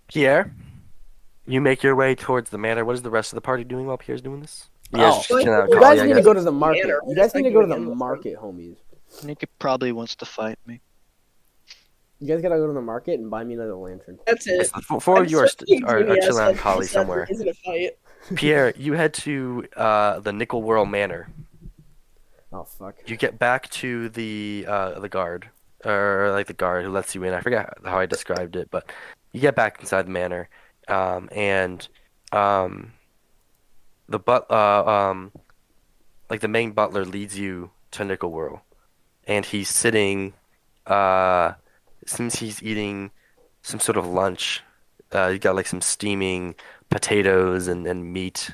Pierre, you make your way towards the manor. What is the rest of the party doing while Pierre's doing this? You guys Oh, just Well, I chilling think out in we're you Collie, guys I need to guess. go to the Manor. market. We're You just guys need like to go to going the in with them. market, homies. Nikki probably wants to fight me. You guys gotta go to the market and buy me another lantern. That's Yes, it. the four I'm of you are, searching are Genius chilling out in on Collie just that somewhere. reason to fight. Pierre, you head to the Nickel Whirl Manor. Oh fuck. You get back to the guard, or like the guard who lets you in. I forget how I described it, but you get back inside the manor, and um, the like the main butler leads you to Nickel Whirl, and he's sitting. Uh, it seems he's eating some sort of lunch. You got like some steaming potatoes and meat,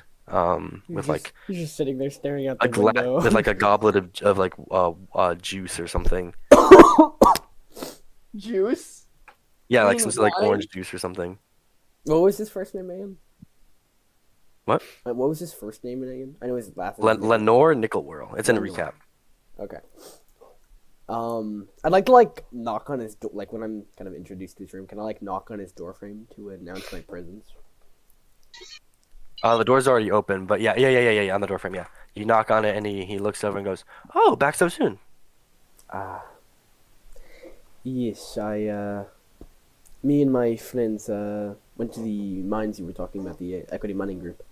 with like He's just sitting there staring out a the window. with like a goblet of like juice or something. Juice. Yeah, You like mean some sort of like wine? orange juice or something. What was his first name again? What? What was his first name again? I know his last name. Lenore Nickel Whirl. It's in a Lenore. recap. Okay. I'd like to like knock on his door, like when I'm kind of introduced to his room. Can I like knock on his door frame to announce my presence? The door's already open, but yeah, on the door frame, yeah. You knock on it and he looks over and goes, "Oh, back so soon." Ah, yes. Me and my friends went to the mines you were talking about, the equity mining group.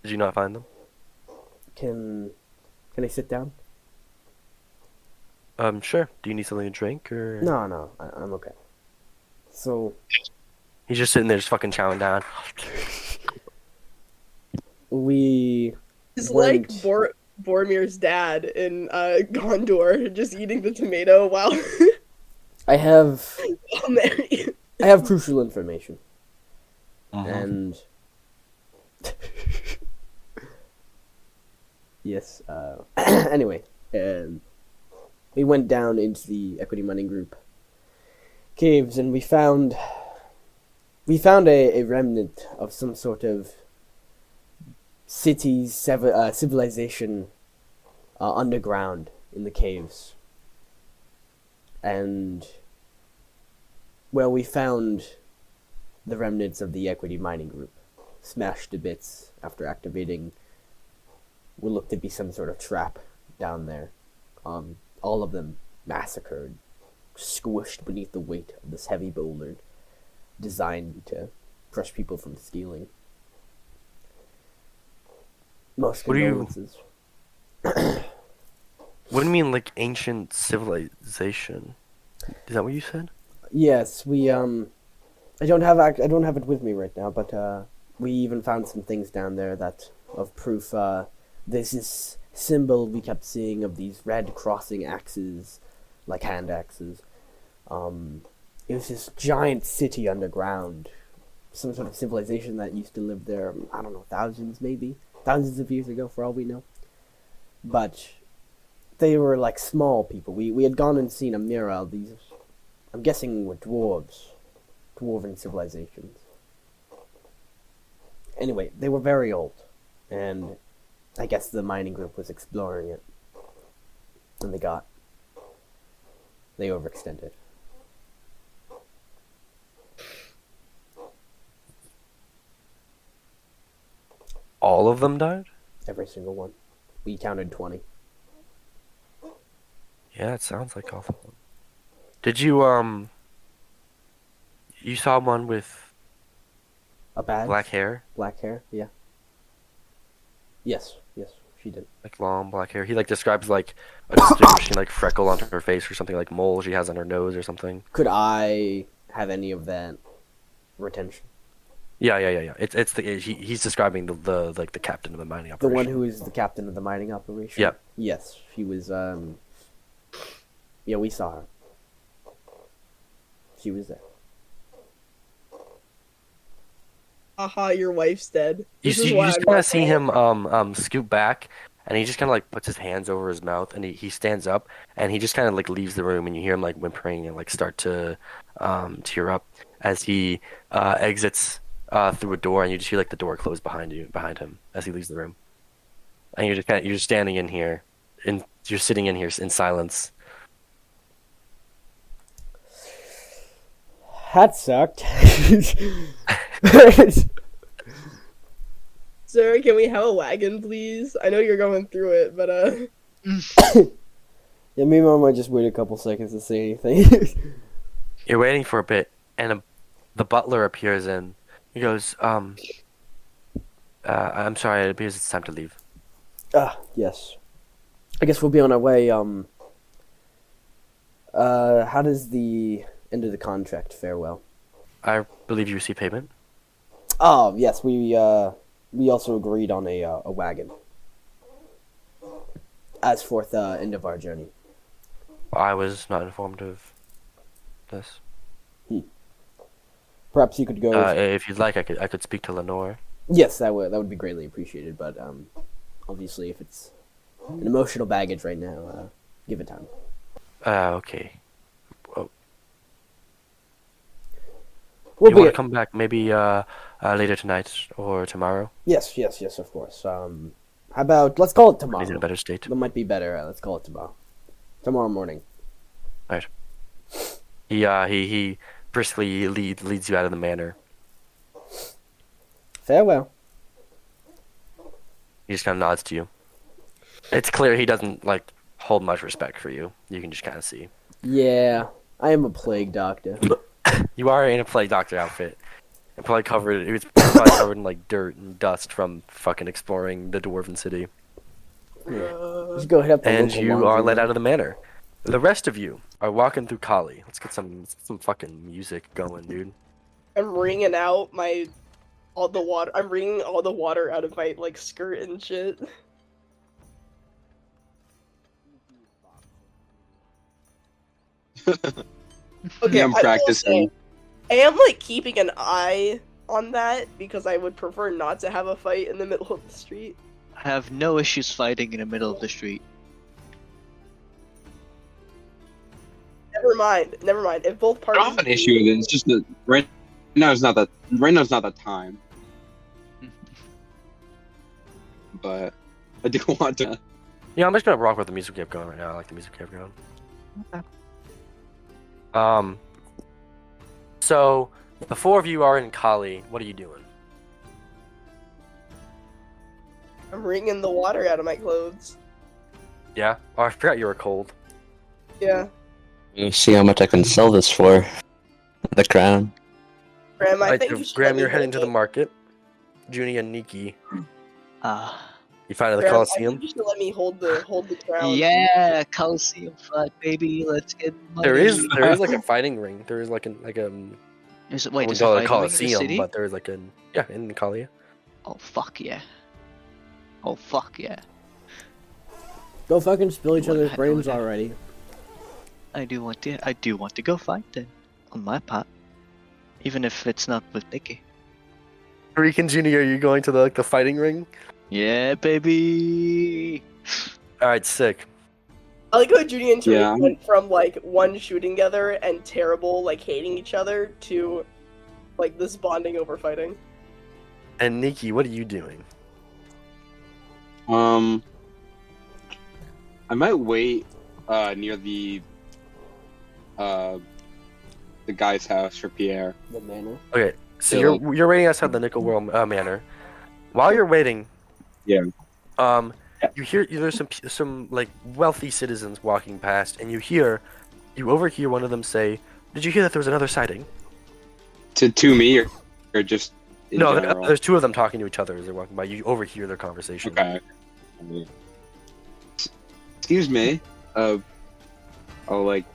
Did you not find them? Can I sit down? Sure. Do you need something to drink or? No, I'm okay. So He's just sitting there, just fucking chowing down. we He's went. like Boromir's dad in Gondor, just eating the tomato while I have married. crucial information, and yes. Anyway, we went down into the equity mining group caves, and we found a remnant of some sort of civilization underground in the caves. And, well, we found the remnants of the equity mining group, smashed to bits after activating what looked to be some sort of trap down there. All of them massacred, squished beneath the weight of this heavy boulder designed to crush people from stealing. Most What do you- condolences. What do you mean, like ancient civilization? Is that what you said? Yes, we I don't have it with me right now, but we even found some things down there that of proof. There's this symbol we kept seeing of these red crossing axes, like hand axes. It was this giant city underground, some sort of civilization that used to live there. I don't know, thousands of years ago, for all we know. But they were like small people. We had gone and seen a mirror of these. I'm guessing were dwarven civilizations. Anyway, they were very old, and I guess the mining group was exploring it, and they overextended. All of them died? Every single one. We counted 20. Yeah, it sounds like all of them. Did you you saw one with A badge? black hair? Black hair, yeah. Yes, she did. Like long black hair. He like describes like a distinguishing like freckle on her face or something, like mole she has on her nose or something. Could I have any of that retention? Yeah. It's he's describing the like the captain of the mining The operation. one who is the captain of the mining operation? Yep. Yes, she was, yeah, we saw her. She was there. Haha, your wife's dead. You This is see, you why just I'm kind not of see him scoot back, and he just kind of like puts his hands over his mouth, and he stands up, and he just kind of like leaves the room, and you hear him like whimpering and like start to tear up as he exits through a door, and you just hear like the door close behind him as he leaves the room, and you're just standing in here, and you're sitting in here in silence. That sucked. Sir, can we have a wagon, please? I know you're going through it, but Yeah, me and Mom might just wait a couple seconds to say anything. You're waiting for a bit, and the butler appears in. He goes, I'm sorry, it appears it's time to leave. Yes. I guess we'll be on our way. How does the end of the contract fare well? I believe you received payment. Oh, yes, we also agreed on a wagon. As for the end of our journey. I was not informed of this. Perhaps you could go. If you'd like, I could speak to Lenore. Yes, that would be greatly appreciated. But obviously, if it's an emotional baggage right now, give it time. Okay. Well, We'll you be want to come back maybe later tonight or tomorrow? Yes, of course. How about let's call it When he's in a tomorrow. better state. That might be better. Let's call it tomorrow. Tomorrow morning. Right. He briskly leads you out of the manor. Farewell. He just kind of nods to you. It's clear he doesn't like hold much respect for you. You can just kind of see. Yeah, I am a plague doctor. You are in a plague doctor outfit. And probably covered. It was probably covered in like dirt and dust from fucking exploring the dwarven city. Just go hit up the And local you are let laundry. out of the manor. The rest of you are walking through Kali. Let's get some fucking music going, dude. I'm wringing out all the water. I'm wringing all the water out of my like skirt and shit. Okay, Yeah, I'm I will practicing. say, I am like keeping an eye on that because I would prefer not to have a fight in the middle of the street. I have no issues fighting in the middle of the street. Never mind. If both I parties don't have an issue with it. It's just that right now is not that. Right now is not the time. But I do want to. Yeah, I'm just gonna rock with the music we have going right now. I like the music we have going. Okay. So the four of you are in Kali. What are you doing? I'm wringing the water out of my clothes. Yeah. Oh, I forgot you were cold. Yeah, You see how much I can sell this for. The crown. Graham, I Right, think so you should Graham, let me you're heading hold to the it. market. Junie and Nikki, Ah. you find at the Graham, I Coliseum. think you should let me hold the crown. Yeah, Coliseum fight, baby. Let's get money. There is like a fighting ring. There is like a Wait, I there's a wouldn't call it fighting ring in the Coliseum, city? but there is like in Kali. Oh fuck yeah! Oh fuck yeah! Go fucking spill each What other's had brains going on? already. I do want to go fight then, on my part, even if it's not with Nikki. Rick and Junie, are you going to the fighting ring? Yeah, baby. All right, sick. I like how Judy and Tariq Yeah. went from like one shooting together and terrible, like hating each other, to like this bonding over fighting. And Nikki, what are you doing? I might wait near the guy's house for Pierre. The manor. Okay, so Yeah, you're waiting outside the Nickel World Manor. While you're waiting, Yeah. you hear there's some like wealthy citizens walking past, and you overhear one of them say, "Did you hear that there was another sighting?" To me or just in No, general? there's two of them talking to each other as they're walking by. You overhear their conversation. Okay. Excuse me. I'll like.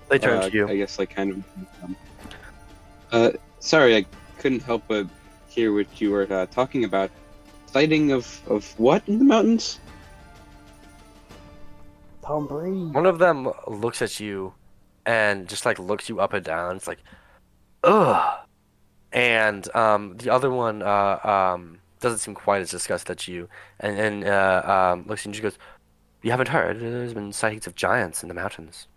They turn to you. I guess like kind of. Sorry, I couldn't help but hear what you were talking about. Sighting of what in the mountains? Tom Brady. One of them looks at you and just like looks you up and down. It's like, ugh. And the other one doesn't seem quite as disgusted at you, and looks at you and she goes, "You haven't heard? There's been sightings of giants in the mountains.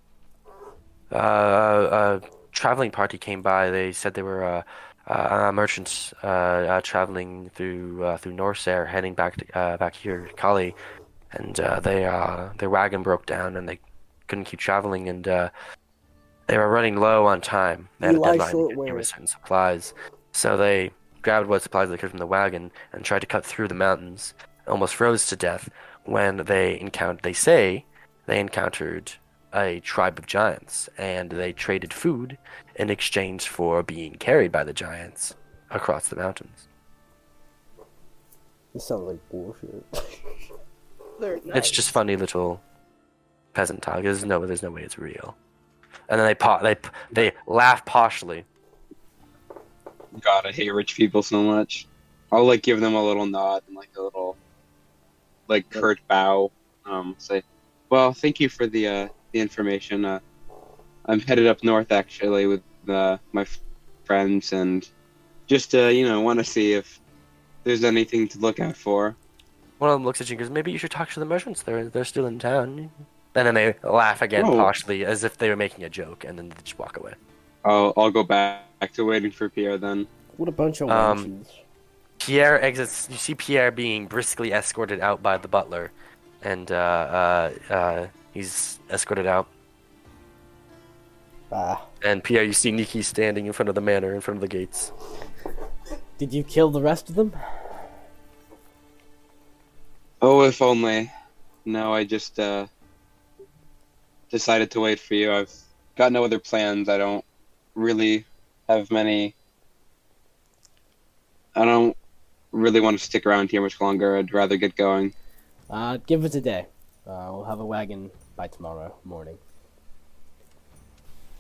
A traveling party came by. They said they were merchants traveling through Norsair, heading back here to Kali, and their wagon broke down and they couldn't keep traveling, and They were running low on time. They had a Eli deadline to get Shortwear. through certain supplies. So they grabbed what supplies they could from the wagon and tried to cut through the mountains. Almost froze to death when they say they encountered a tribe of giants, and they traded food in exchange for being carried by the giants across the mountains. This sounds like bullshit. They're nice. It's just funny little peasant talk. There's no way it's real. And then they laugh poshly. God, I hate rich people so much. I'll like give them a little nod and like a little like curt bow. Say, well, thank you for the information. I'm headed up north actually with my friends and just want to see if there's anything to look out for. One of them looks at you and goes, "Maybe you should talk to the merchants. They're still in town." And then they laugh again Oh. poshly, as if they were making a joke, and then they just walk away. I'll go back to waiting for Pierre then. What a bunch of Um, wenches. Pierre exits. You see Pierre being briskly escorted out by the butler, and he's escorted out. Ah. And Pierre, you see Nikki standing in front of the manor, in front of the gates. Did you kill the rest of them? Oh, if only. No, I just decided to wait for you. I've got no other plans. I don't really have many. I don't really want to stick around here much longer. I'd rather get going. Give it a day. We'll have a wagon by tomorrow morning.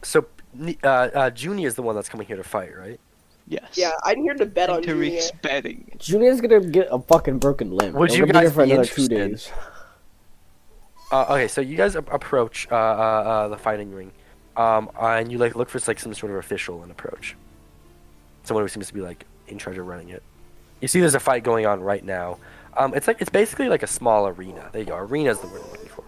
So, Junie is the one that's coming here to fight, right? Yes. Yeah, I'm here to bet on Junior. Tariq's betting. Junior's gonna get a fucking broken limb. Would He'll you be guys here for be another 2 interested? days. Okay, so you guys approach the fighting ring, and you like look for like some sort of official and approach. Someone who seems to be like in charge of running it. You see, there's a fight going on right now. It's basically like a small arena. There you go. Arena is the word I'm looking for.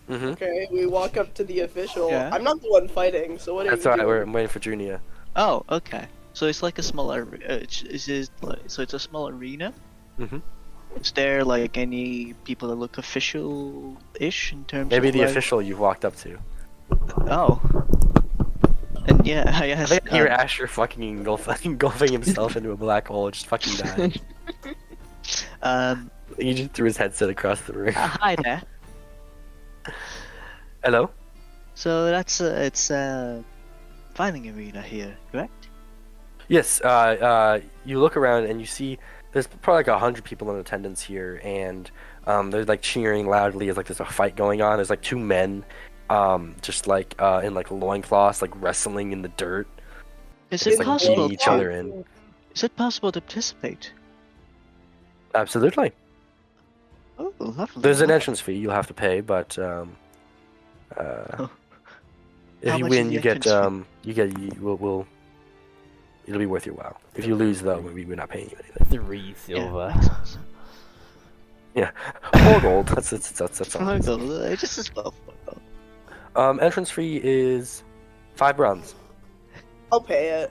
Mm-hmm. Okay, we walk up to the official. Yeah. I'm not the one fighting, so what are That's you alright. doing? I'm waiting for Junia. Oh, okay. So it's like a small so it's a small arena. Mhm. Is there like any people that look official-ish in terms Maybe of the like... official you've walked up to. Oh. And yeah, I I asked. think I hear Asher fucking engulfing himself into a black hole, just fucking dying. He just threw his headset across the room. Hi there. Hello? So that's it's fighting arena here, correct? Yes, you look around and you see there's probably like 100 people in attendance here, and they're like cheering loudly as like there's a fight going on. There's like two men, just like in like loincloths, like wrestling in the dirt. Is Just it like possible? beating each other in. Is it possible to participate? Absolutely. Oh, lovely. There's an entrance fee you'll have to pay, but if How you much win, is you the get entrance we'll it'll be worth your while. If you lose, though, we're not paying you anything. 3 silver. Yeah, makes sense. Yeah, 4 gold. That's all. It's just as well. 4 gold. Entrance fee is 5 bronze. I'll pay it.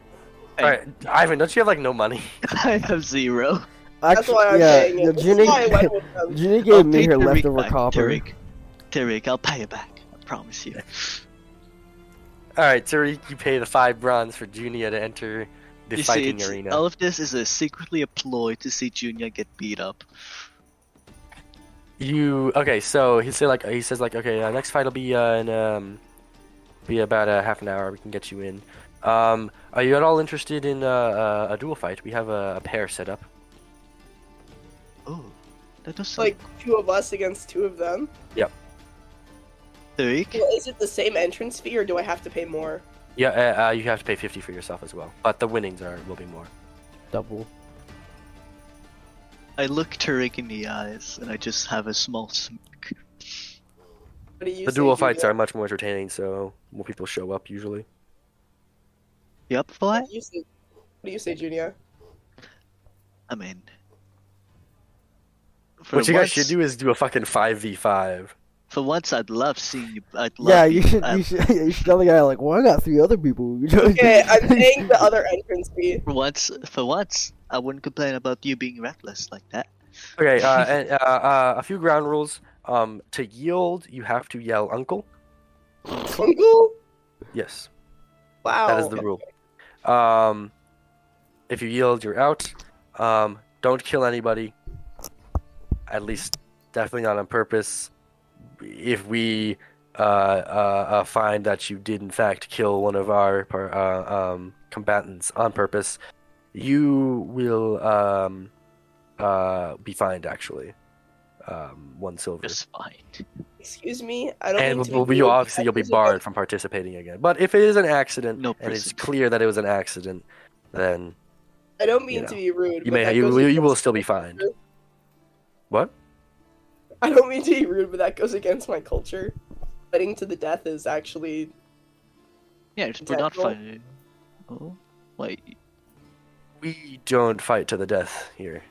Hey. All right, Ivan, don't you have like no money? I have 0. That's why I'm yeah, paying it. This is Ginny, why I went with them. Ginny I'll gave me pay her Tariq leftover back, copper. Tariq, I'll pay you back. I promise you. All right, Tariq, you pay the 5 bronze for Junia to enter the You see, fighting arena. all of this is secretly a ploy to see Junior get beat up. Okay? So he says like okay, next fight will be be about half an hour. We can get you in. Are you at all interested in a duel fight? We have a pair set up. Oh, that does sound... Like 2 of us against 2 of them. Tariq? Well, is it the same entrance fee, or do I have to pay more? Yeah, you have to pay 50 for yourself as well, but the winnings will be more. Double. I look Tariq in the eyes, and I just have a small smirk. What do you The say, duel fights Julia? are much more entertaining, so more people show up usually. You up for What it? do you say, Junia? I'm in. For What you guys once- should do is do a fucking 5v5. For once, I'd love seeing you. I'd love Yeah, you should, I'd- you should tell the guy like, well, I got 3 other people. Okay, I'm paying the other entrance fee. For once, I wouldn't complain about you being reckless like that. Okay, and, a few ground rules. To yield, you have to yell "Uncle." Uncle? Yes. That is Wow. the rule. Um, if you yield, you're out. Don't kill anybody. At least, definitely not on purpose. If we find that you did in fact kill one of our combatants on purpose, you will be fined actually. 1 silver. Just fine. Excuse me. I don't And mean to be you rude, but obviously that you'll be goes barred against- from participating again. But if it is an accident No and it's prison. clear that it was an accident, then I don't you mean to know be rude, you but may that goes you will against still be my fined. culture. What? I don't mean to be rude, but that goes against my culture. Fighting to the death is actually Yeah, we're not Intentional. fighting. Oh, wait. We don't fight to the death here.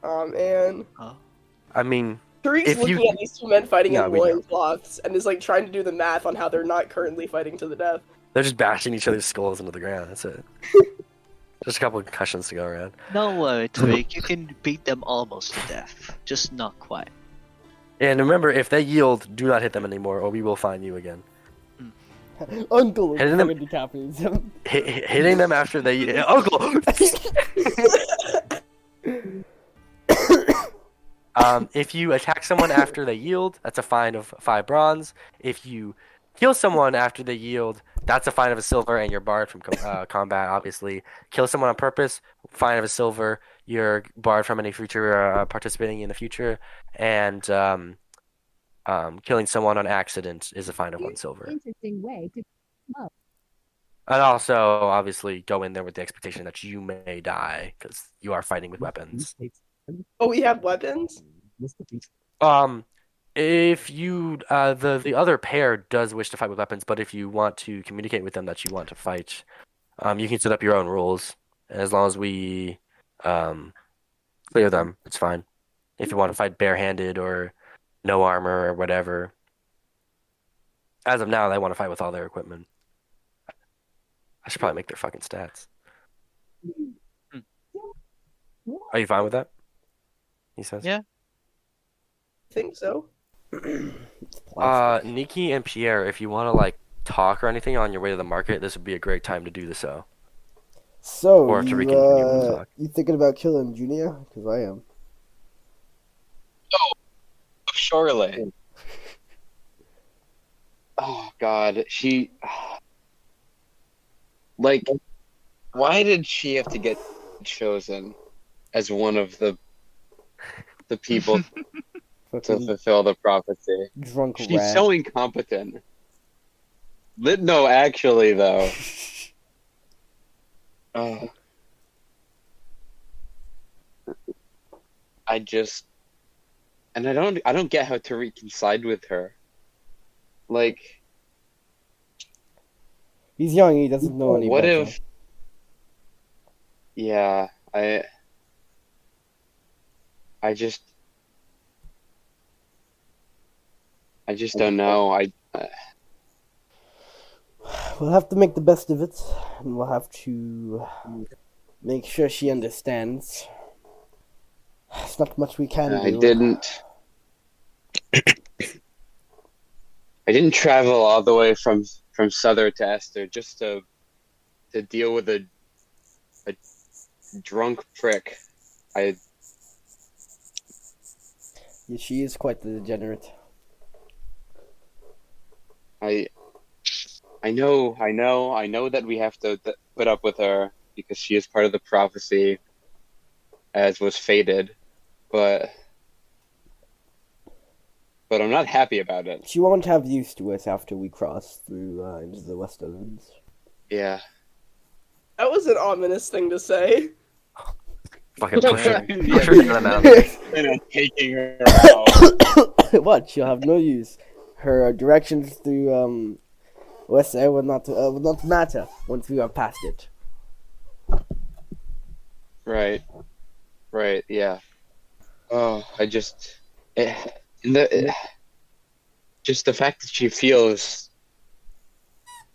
man. Oh, I mean, Tariq's if you looking at these two men fighting No, in we know. loincloths and is like trying to do the math on how they're not currently fighting to the death. they're just bashing each other's skulls into the ground. That's it. Just a couple of concussions to go around. no worry, Tariq. You can beat them almost to death, just not quite. And remember, if they yield, do not hit them anymore, or we will fine you again. Uncle Hitting them- fucking decapitates him. Hitting them after they Uncle. If you attack someone after they yield, that's a fine of 5 bronze. If you kill someone after they yield, that's a fine of a silver, and you're barred from combat. Obviously, kill someone on purpose, fine of a silver. You're barred from any future participating in the future, and killing someone on accident is a fine of 1 silver. Interesting way to And also, obviously, go in there with the expectation that you may die because you are fighting with weapons. Oh, we have weapons? If you the other pair does wish to fight with weapons, but if you want to communicate with them that you want to fight, you can set up your own rules. And as long as we clear them, it's fine. If you want to fight barehanded or no armor or whatever. As of now, they want to fight with all their equipment. I should probably make their fucking stats. Are you fine with that? He says. Yeah. I think so. Nikki and Pierre, if you want to like talk or anything on your way to the market, this would be a great time to do so. So, Or to recontinue the talk. you thinking about killing Junia? Because I am. Surely. Oh God, she. Like, why did she have to get chosen as one of the people to Fucking fulfill the prophecy? drunk She's rat. so incompetent. No, actually, though. Oh. I just, and I don't get how Tariq can side with her. Like, He's young, he doesn't know any what better. if? Yeah, I just don't know. We'll have to make the best of it, and we'll have to make sure she understands. There's not much we can I do. didn't travel all the way from Southern to Esther just to deal with a drunk prick. Yeah, she is quite the degenerate. I know that we have to put up with her because she is part of the prophecy, as was fated, but I'm not happy about it. She won't have used to us after we cross through into the Westerlands. Yeah. That was an ominous thing to say. Fucking pushing Yeah. them out there. And I'm taking her out. What? She'll have no use. Her directions through West Air will not matter once we are past it. Right, yeah. Oh, just the fact that she feels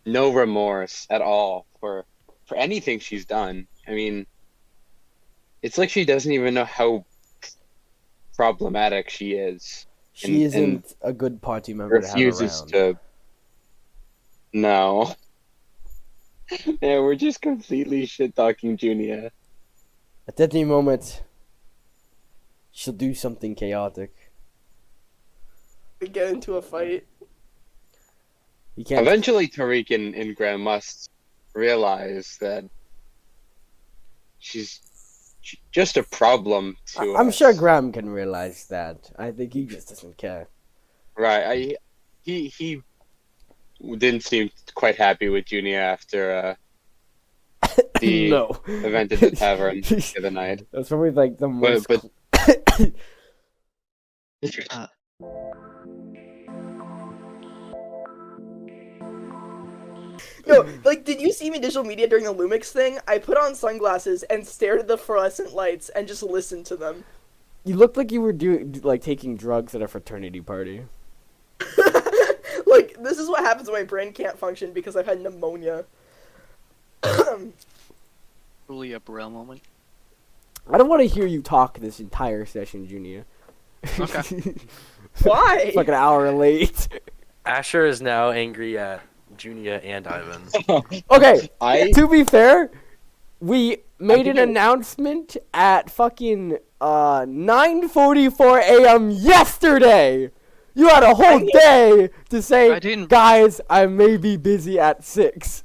no remorse at all for anything she's done. I mean, it's like she doesn't even know how problematic she is. She And isn't a good party member Refuses to have around. to. No. Yeah, we're just completely shit talking Junia. At any moment, she'll do something chaotic. We get into a fight. You can't. Eventually, Tariq and Graham must realize that she's just a problem to I'm us. sure Graham can realize that. I think he just doesn't care. Right. He didn't seem quite happy with Junia after the No. event at the tavern the other night. That's probably like the most. But Uh, No, like, did you see me digital media during the Lumix thing? I put on sunglasses and stared at the fluorescent lights and just listened to them. You looked like you were like taking drugs at a fraternity party. Like, this is what happens when my brain can't function because I've had pneumonia. Truly a Burrell moment. I don't want to hear you talk this entire session, Junior. Okay. Why? It's like an hour late. Asher is now angry at Junia and Ivan. Okay, I to be fair, we made think an announcement at fucking 9:44 a.m. yesterday. You had a whole day to I say, didn't. guys, I may be busy at 6.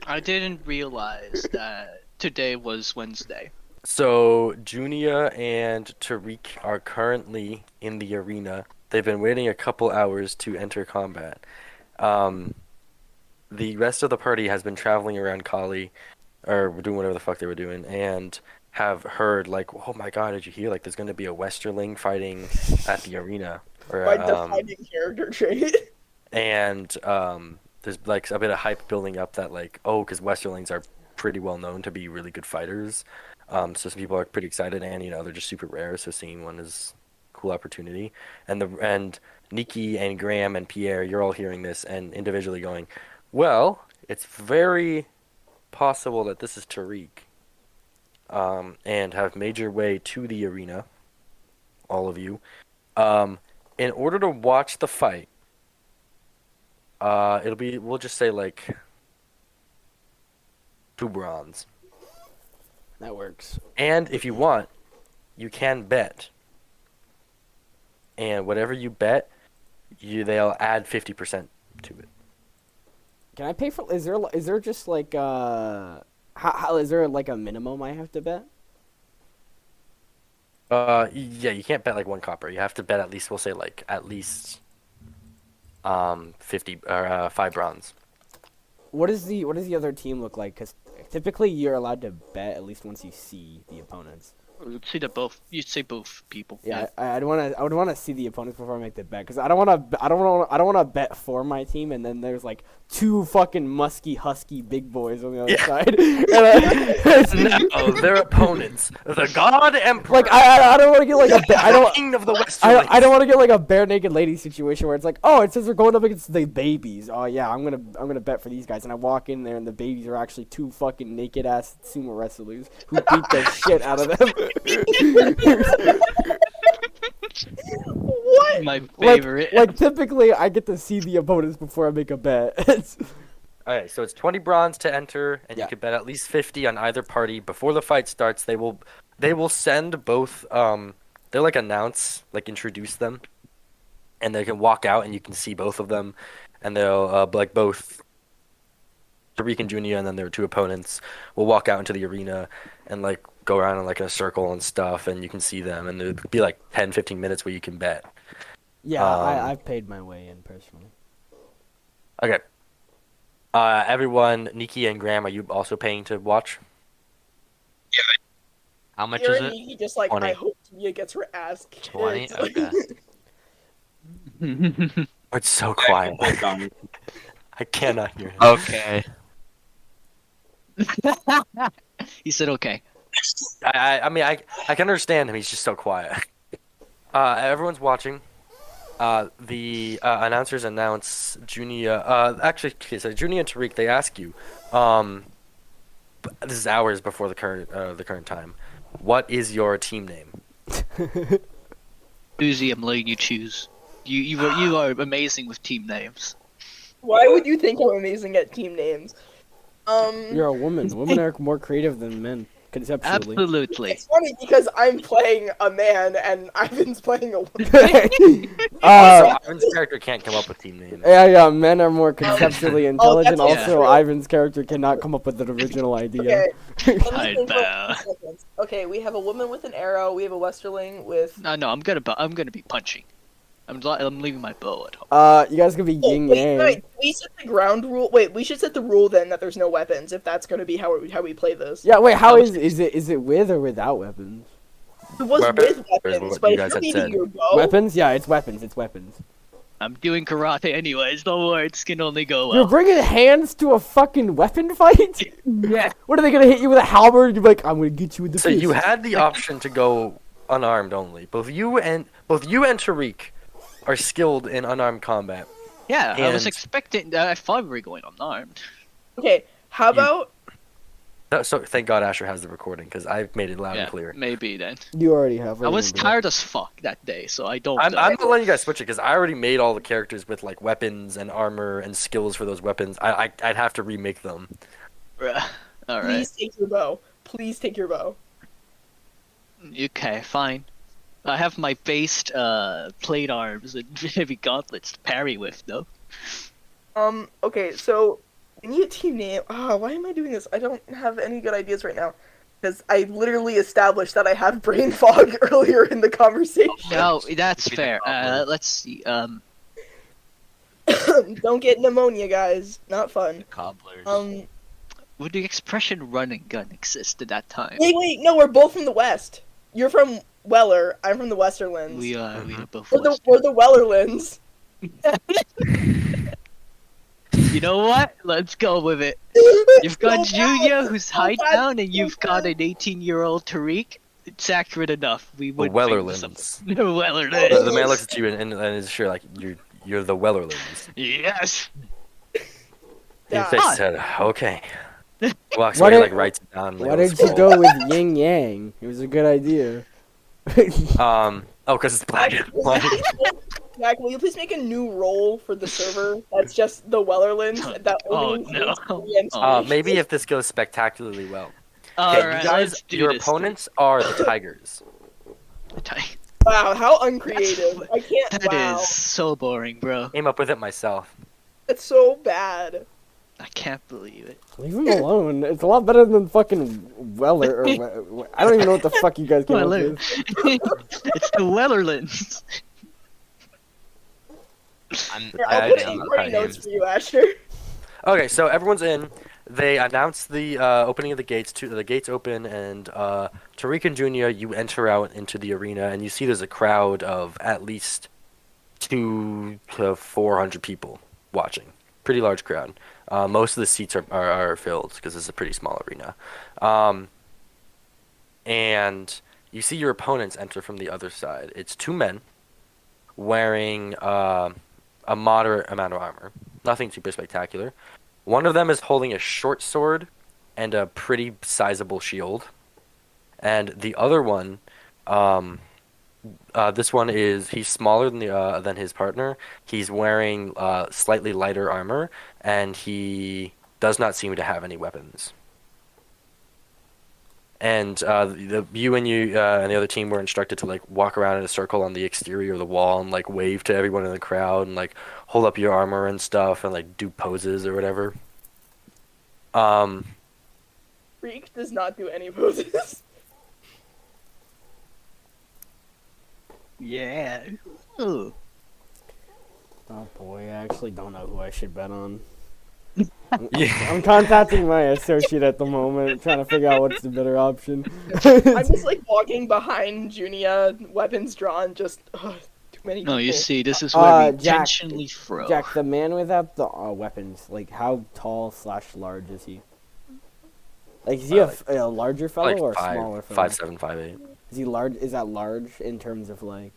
I didn't realize that today was Wednesday. So Junia and Tariq are currently in the arena. They've been waiting a couple hours to enter combat. The rest of the party has been traveling around Kali, or doing whatever the fuck they were doing, and have heard like, oh my god, did you hear? Like, there's going to be a Westerling fighting at the arena, or My defining character trait. and there's like a bit of hype building up that like, oh, because Westerlings are pretty well known to be really good fighters. So some people are pretty excited, and they're just super rare. So seeing one is a cool opportunity. And Nikki and Graham and Pierre, you're all hearing this and individually going, well, it's very possible that this is Tariq, and have made your way to the arena, all of you. In order to watch the fight, we'll just say like 2 bronze. That works. And if you want, you can bet. And whatever you bet, they'll add 50% to it. Can I pay for? Is there just like how is there like a minimum I have to bet? Yeah, you can't bet like 1 copper. You have to bet at least, we'll say like at least 50 or 5 bronze. What does the other team look like? Because typically you're allowed to bet at least once you see the opponents. You'd say that both. You'd say both people. Yeah, I would want to see the opponents before I make the bet because I don't want to bet for my team and then there's like 2 fucking musky husky big boys on the other side. No, their opponents, the God Emperor. Like I don't want to get like a I don't King of the West. I don't want to get like a bare naked lady situation where it's like, oh, it says we're going up against the babies. Oh yeah, I'm gonna bet for these guys, and I walk in there and the babies are actually 2 fucking naked ass sumo wrestlers who beat the shit out of them. What? My favorite. Like typically, I get to see the opponents before I make a bet. Alright, so it's 20 bronze to enter, and Yeah. you can bet at least 50 on either party. Before the fight starts, they will send both, they'll like introduce them, and they can walk out and you can see both of them, and they'll, like both Tariq and Junia and then their 2 opponents will walk out into the arena and like go around in like a circle and stuff, and you can see them, and there'll be like 10-15 minutes where you can bet. Yeah, I've paid my way in personally. Okay. Everyone, Nikki and Graham, are you also paying to watch? How much You're is and it? Nikki just like, 20. I hope Tia gets her ass kicked. 20? Okay. It's so quiet. Done. I cannot hear him. Okay. He said okay. I mean, I can understand him. He's just so quiet. Everyone's watching. The announcers announce Junia. Actually, okay, so Junia and Tariq, they ask you. This is hours before the current time. What is your team name? Uzi, I'm letting you choose. You are amazing with team names. Why would you think I'm amazing at team names? You're a woman. Women are more creative than men, conceptually. Absolutely. It's funny because I'm playing a man and Ivan's playing a woman. Also, uh, Ivan's character can't come up with team names. yeah, men are more conceptually intelligent. that's Also, true. Ivan's character cannot come up with an original idea. Okay. Let me Hide think for bow. 2 seconds. Okay, we have a woman with an arrow. We have a Westerling with. No, I'm gonna be punching. I'm leaving my bow at home. You guys could be Oh, yin wait, yang. wait, we set the ground rule. Wait, we should set the rule then that there's no weapons if that's going to be how we play this. Yeah, wait, how is it with or without weapons? It was Weapons with is weapons, what but you if guys you're had leaving said. your bow, Weapons? Yeah, it's weapons. It's weapons. I'm doing karate anyways. Don't worry, it's can only go You're well. bringing hands to a fucking weapon fight? Yeah. What are they gonna hit you with a halberd? You're like, I'm gonna get you with the So fist. you had the option to go unarmed only. Both you and Tariq are skilled in unarmed combat. Yeah, I was And- expecting. I thought we were going unarmed. okay. How about So thank God Asher has the recording because I've made it loud Yeah, and clear. maybe then. You already have. I was remember. tired as fuck that day, so I don't. I'm know. not letting you guys switch it because I already made all the characters with like weapons and armor and skills for those weapons. I'd have to remake them. All right. please take your bow? Please take your bow. Okay, fine. I have my based plate arms and heavy gauntlets to parry with, though. Okay, so we need a team name. Why am I doing this? I don't have any good ideas right now. Because I literally established that I have brain fog earlier in the conversation. No, that's Be the fair. cobbler. Let's see. Don't get pneumonia, guys. Not fun. Cobblers. Would the expression "run and gun" exist at that time? Wait, no, we're both from the West. You're from Weller. I'm from the Westerlands. We are both. We're the Western. Wellerlands. You know what? Let's go with it. You've got Julia, who's hidebound, and you've got an 18-year-old Tariq. It's accurate enough. We The would Wellerlands. The Wellerlands. The man looks at you and is sure like you're the Wellerlands. Yes. Yeah. Your face said, okay. Walks Why away, did- like writes it down. Why did you go with yin yang? It was a good idea. Oh, because it's black and white. Jack, will you please make a new role for the server that's just the Wellerlands? That Oh, only no. includes Maybe if this goes spectacularly well. All Okay, right, you guys, let's do your this. opponents are the Tigers. Wow, how uncreative. I can't. That wow. is so boring, bro. Came up with it myself. That's so bad. I can't believe it. Leave him alone. It's a lot better than fucking Weller. Or I don't even know what the fuck you guys came up Weller. with. It's the Wellerlands. I'm Here, I'll I put didn't in know great how notes names. for you, Asher. Okay, so everyone's in. They announced the opening of the gates. The gates open, and Tariq and Junior, you enter out into the arena, and you see there's a crowd of at least 200 to 400 people watching. Pretty large crowd. Most of the seats are filled because it's a pretty small arena. And you see your opponents enter from the other side. It's two men wearing a moderate amount of armor. Nothing super spectacular. One of them is holding a short sword and a pretty sizable shield. And the other one, this one he's smaller than his partner. He's wearing slightly lighter armor, and he does not seem to have any weapons. And you and the other team were instructed to like walk around in a circle on the exterior of the wall and like wave to everyone in the crowd and like hold up your armor and stuff and like do poses or whatever. Freak does not do any poses. Yeah. Ooh. Oh boy, I actually don't know who I should bet on. Yeah. I'm contacting my associate at the moment, trying to figure out what's the better option. I'm just like walking behind Junia, weapons drawn, just too many people. No, you see, this is where we Jack- intentionally throw. Jack, the man without the weapons, like how tall / large is he? Like, is he a larger fellow Like or a smaller fellow? 5'7", 5'8". Is he large? Is that large in terms of like?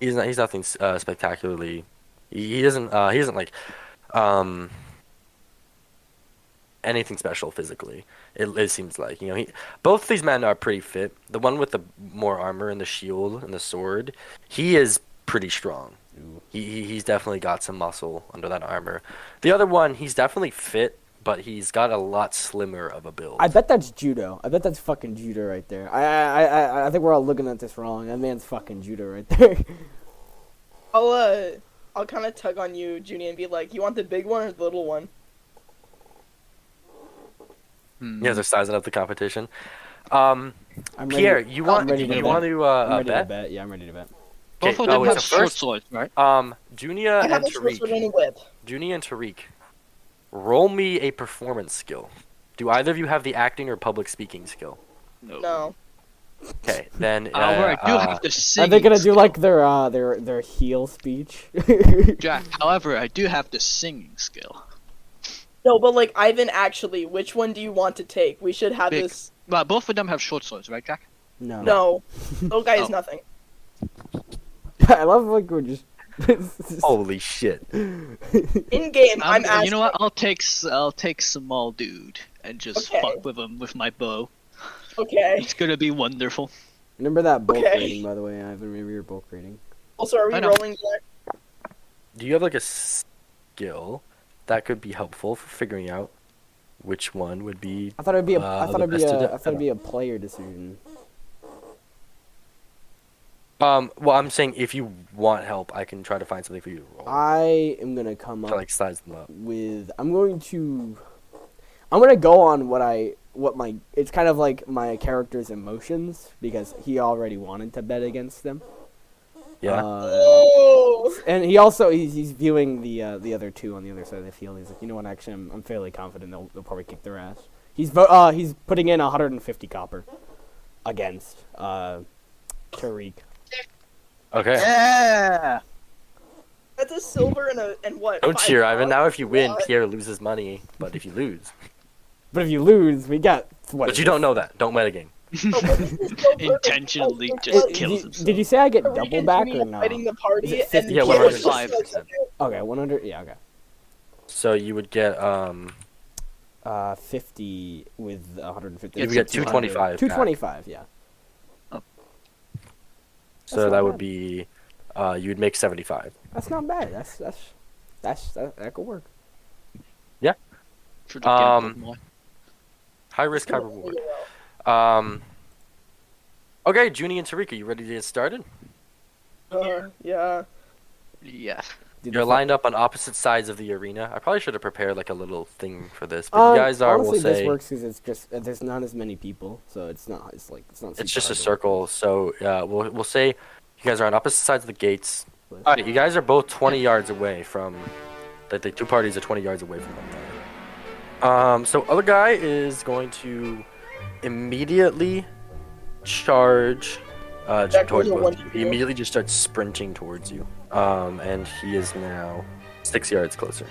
He's nothing spectacularly. He doesn't like anything special physically. It seems like both these men are pretty fit. The one with the more armor and the shield and the sword, he is pretty strong. He's definitely got some muscle under that armor. The other one, he's definitely fit, but he's got a lot slimmer of a build. I bet that's judo. I bet that's fucking judo right there. I think we're all looking at this wrong. That man's fucking judo right there. I'll kind of tug on you, Junie, and be like, you want the big one or the little one? You guys are sizing up the competition. I'm Pierre, ready. you want ready to you bet. want to I'm ready to bet? bet. Yeah, I'm ready to bet. Okay, Both of them so have short first, swords, right? Junia I have and a short sword Tariq. and a whip. Junia and Tariq, roll me a performance skill. Do either of you have the acting or public speaking skill? No. Okay, then. However, I do have the Are singing they gonna do skill. like their heel speech? Jack, however, I do have the singing skill. No, but like, Ivan, actually, which one do you want to take? We should have Big. this. Well, both of them have short swords, right, Jack? No. No. Little guy is Oh. nothing. I love like we're just. Holy shit! In game, I'm asking. You know what? I'll take small dude and just Okay. fuck with him with my bow. Okay. It's gonna be wonderful. Remember that bulk Okay. rating, by the way. I remember your bulk rating. Also, are we I know. rolling Jack? Do you have like a skill that could be helpful for figuring out which one would be? I thought it'd be a. The best to do- I thought it'd be a player decision. Well, I'm saying if you want help, I can try to find something for you to roll I am gonna come to up like size them up. with. I'm gonna go on what my. It's kind of like my character's emotions because he already wanted to bet against them. Yeah. Oh! And he also he's viewing the other two on the other side of the field. He's like, you know what? Actually, I'm fairly confident they'll probably kick their ass. He's putting in 150 copper against Tariq. Okay. Yeah. That's a silver and what? Don't 5 cheer, Ivan. bucks? Now, if you win, What? Pierre loses money. But if you lose, But if you lose, we got what? but is you it? don't know that. Don't meta game. Oh, but this is so perfect. Intentionally Like, just like, kills Did, himself. did you say I get Tariq double and back Junie or no? fighting the party, Is it and 50? Yeah, Pierre was 100. just like, Okay, 100. Yeah, okay. So you would get 50 with 150. you would get 225. 225. Yeah. So That's that not would bad. be you would make 75. That's not bad. That could work. For the Um, gamble one. High risk, high reward. Okay, Junie and Tariq, are you ready to get started? Yeah. Yeah. Dude, You're the lined up on opposite sides of the arena. I probably should have prepared like a little thing for this, but you guys are. Honestly, We'll this say works because it's just there's not as many people, so it's not. It's not. it's super just a hard to circle. So we'll say you guys are on opposite sides of the gates. work All with. right, you guys are both 20 yards away from. The two parties are 20 yards away from one another. So other guy is going to immediately charge Jack, towards where's the both of one you. He immediately just starts sprinting towards you. And he is now 6 yards closer.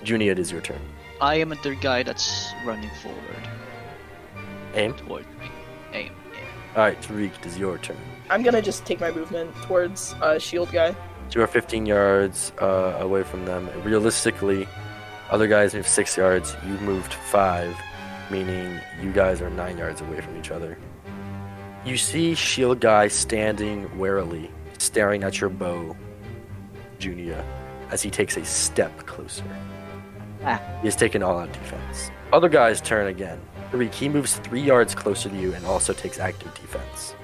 Junie, it is your turn. I am the guy that's running forward Aim. towards me. Aim. All right, Tariq, it is your turn. I'm gonna just take my movement towards shield guy. You are 15 yards away from them. Realistically, other guys move 6 yards. You moved 5, meaning you guys are 9 yards away from each other. You see Shield Guy standing warily, staring at your bow, Junia, as he takes a step closer. He has taken all-out defense. Other guy's turn again. Tariq, he moves 3 yards closer to you and also takes active defense.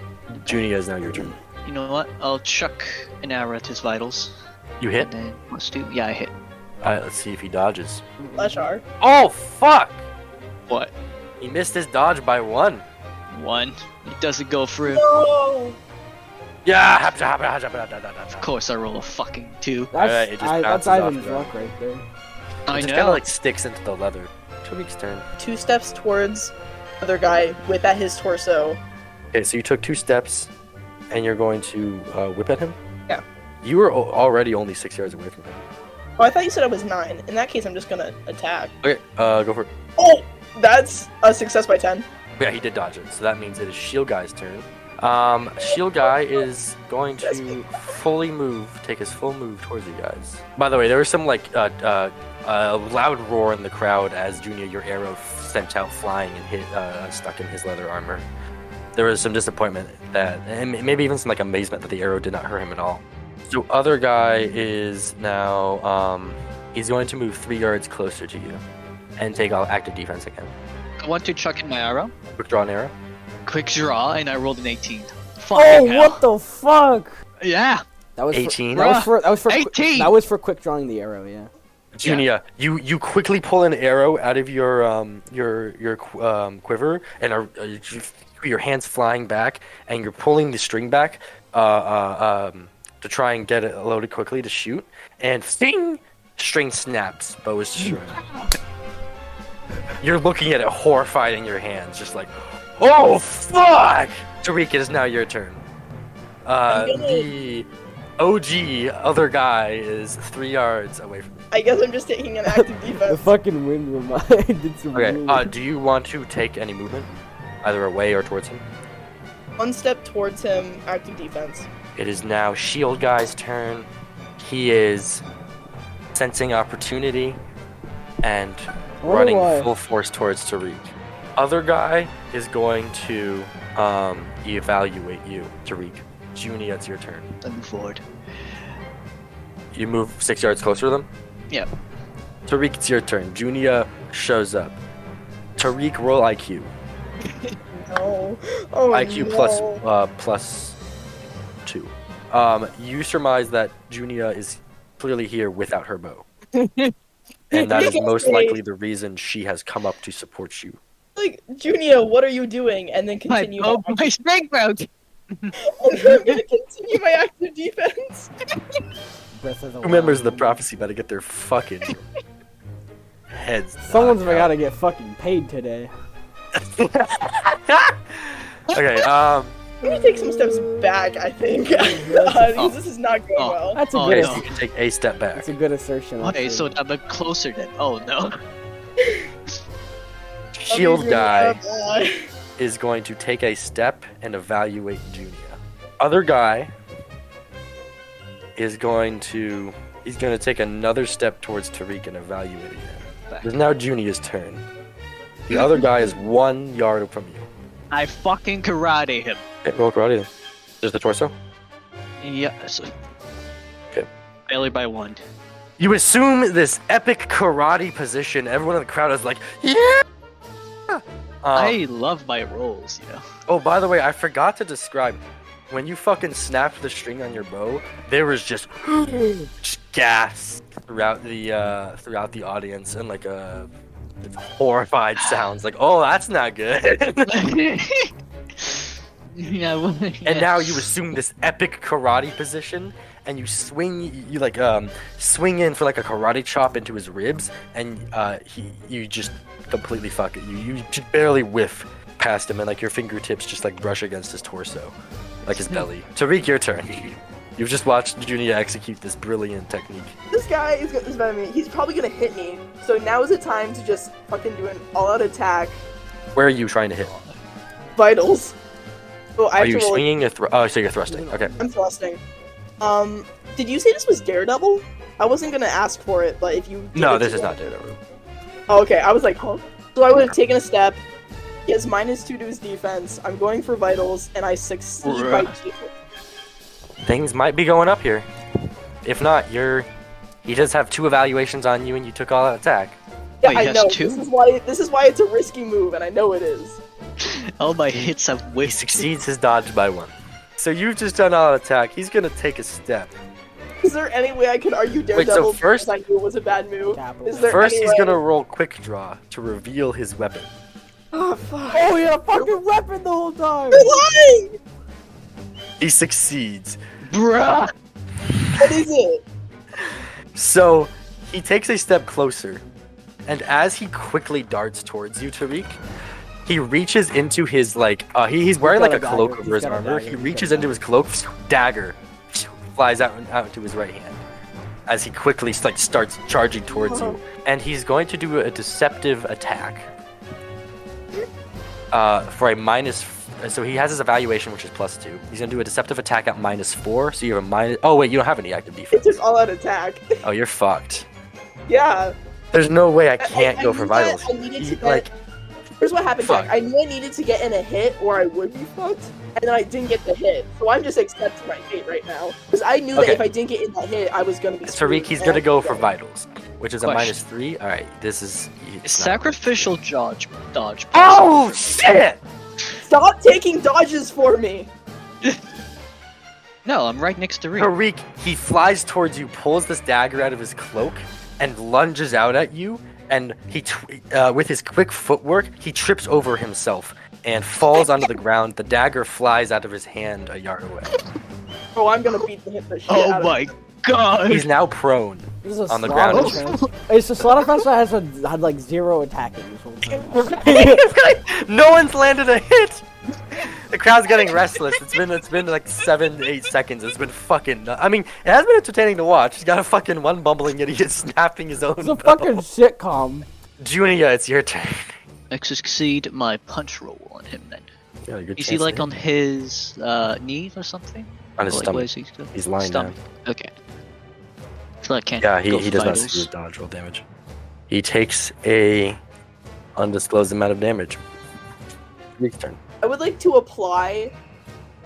Junia is now your turn. You know what? I'll chuck an arrow at his vitals. You hit? And then let's do. Yeah, I hit. Alright, let's see if he dodges. Slash R. Oh, fuck! What? He missed his dodge by 1. 1. It doesn't go through. No. Yeah! Of course, I roll a fucking 2. Alright, it just That's bounces off Ivan's the luck right there. I It just know. kind of like sticks into the leather. Tariq's turn. 2 steps towards other guy, whip at his torso. Okay, so you took 2 steps, and you're going to whip at him? Yeah. You were already only 6 yards away from him. Oh, I thought you said I was 9. In that case, I'm just gonna attack. Okay, go for it. Oh, that's a success by 10. Yeah, he did dodge it, so that means it is Shield Guy's turn. Shield Guy is going to fully move, take his full move towards you guys. By the way, there was some like loud roar in the crowd as Junior, your arrow sent out flying and hit stuck in his leather armor. There was some disappointment that, and maybe even some like amazement that the arrow did not hurt him at all. So other guy is now he's going to move 3 yards closer to you and take all active defense again. I want to chuck in my arrow. Quick draw an arrow. Quick draw, and I rolled an 18. Oh, Fucking hell. what the fuck? Yeah. That was 18. that was for 18. That was for quick drawing the arrow. Yeah. Junia, you quickly pull an arrow out of your quiver, and your hands flying back, and you're pulling the string back to try and get it loaded quickly to shoot, and sting, string snaps, bow is destroyed. You're looking at it horrified in your hands, just like, oh fuck! Tariq, it is now your turn. The OG other guy is 3 yards away from you. I guess I'm just taking an active The defense. fucking wind reminded some. Okay, really- do you want to take any movement? Either away or towards him? One step towards him, active defense. It is now Shield Guy's turn. He is sensing opportunity and running boy. full force towards Tariq. Other guy is going to evaluate you, Tariq. Junie, it's your turn. I move forward. You move 6 yards closer to them? Yep. Tariq, it's your turn. Junia shows up. Tariq, roll IQ. No. Oh, IQ no. plus 2. You surmise that Junia is clearly here without her bow. And that is most likely the reason she has come up to support you. Like, Junia, what are you doing? And then My continue. bow, my string broke. And then I'm gonna continue my active defense. Breath of the Who remembers the Wild. prophecy about to get their fucking heads? Someone's knocked gotta get fucking paid today. out. Okay, I'm gonna take some steps back, I think. Because this is not going well. That's a Oh, good. no. you can take a step back. That's a good assertion. Okay, actually. so I'm closer then. Oh no. Shield guy Uh, is going to take a step and evaluate Junia. Other guy is going to take another step towards Tariq and evaluate again. It's now Junia's turn. The other guy is 1 yard from you. I fucking karate him. Okay, roll karate then. Just the torso? Yeah. So, Okay. barely by 1. You assume this epic karate position. Everyone in the crowd is like, yeah! I love my rolls, you know. Oh, by the way, I forgot to describe. When you fucking snapped the string on your bow, there was just gas throughout the audience and like horrified sounds. Like, oh, that's not good. Yeah, well, And now you assume this epic karate position, and you swing, swing in for like a karate chop into his ribs, and you just completely fuck it. You just barely whiff past him, and like your fingertips just like brush against his torso, like his belly. Tariq, your turn. You've just watched Junia execute this brilliant technique. This guy is better than me. He's probably gonna hit me. So now is the time to just fucking do an all-out attack. Where are you trying to hit? Vitals. Oh, I Are have you to roll. swinging or oh, so you're thrusting? Okay. I'm thrusting. Did you say this was Daredevil? I wasn't gonna ask for it, but if you did No, it this to is me- not Daredevil. Oh, okay, I was like, huh? So I would have taken a step. He has -2 to his defense. I'm going for vitals, and I succeed by Bruh. 2. Things might be going up here. If not, he does have 2 evaluations on you, and you took all that attack. Yeah, Wait, I he has know. 2? This is why it's a risky move, and I know it is. all my hits have He whiffed. succeeds his dodge by 1. So you've just done all attack. He's gonna take a step. Is there any way I could argue Wait, so Daredevil first- because I knew it was a bad move? Capital. Is there First, any he's way... gonna roll quick draw to reveal his weapon. Oh, fuck. Oh, he had a fucking weapon the whole time. You're lying! He succeeds. Bruh! What is it? So he takes a step closer, and as he quickly darts towards you, Tariq, he reaches into his he's wearing got like a a cloak dagger. over his He's got a armor. dagger. He He's got reaches a into his cloak, dagger flies out into his right hand as he quickly starts charging towards you, and he's going to do a deceptive attack. For a minus. So he has his evaluation, which is +2. He's gonna do a deceptive attack at -4. So you have a minus. Oh wait, you don't have any active It's defense. just all-out attack. Oh, you're fucked. Yeah. There's no way I can't go for knew vitals. that. I needed to He, get- like Here's what happened, Fuck. Jack. I knew I needed to get in a hit or I would be fucked, and then I didn't get the hit. So I'm just accepting my fate right now. Because I knew that Okay. if I didn't get in that hit, I was going to be screwed. Tariq, he's and gonna I go didn't for get it. vitals, which is a Question. -3. All right, this is it's not- Sacrificial dodge. Oh possible. shit! Stop taking dodges for me! No, I'm right next to Reek. Tariq, he flies towards you, pulls this dagger out of his cloak, and lunges out at you. And with his quick footwork, he trips over himself and falls onto the ground. The dagger flies out of his hand a yard away. Oh, I'm going to beat the shit Oh out of my god! He's now prone. This is a On the ground. Slaughterfest. It's a Slaughterfest that had like 0 attacking this whole time. No one's landed a hit. The crowd's getting restless. It's been like 7-8 seconds. It's been fucking. I mean, it has been entertaining to watch. He's got a fucking one bumbling idiot snapping his own. It's a bow. fucking sitcom. Junia, it's your turn. I succeed my punch roll on him then. Yeah, good Is he chance like to on hit. his knees or something? On his Or, like, stomach? where is he still? He's lying Stomach. down. Okay. So I can't. Yeah, go he for does not vitals. see his dodge roll damage. He takes a undisclosed amount of damage. Reek's turn. I would like to apply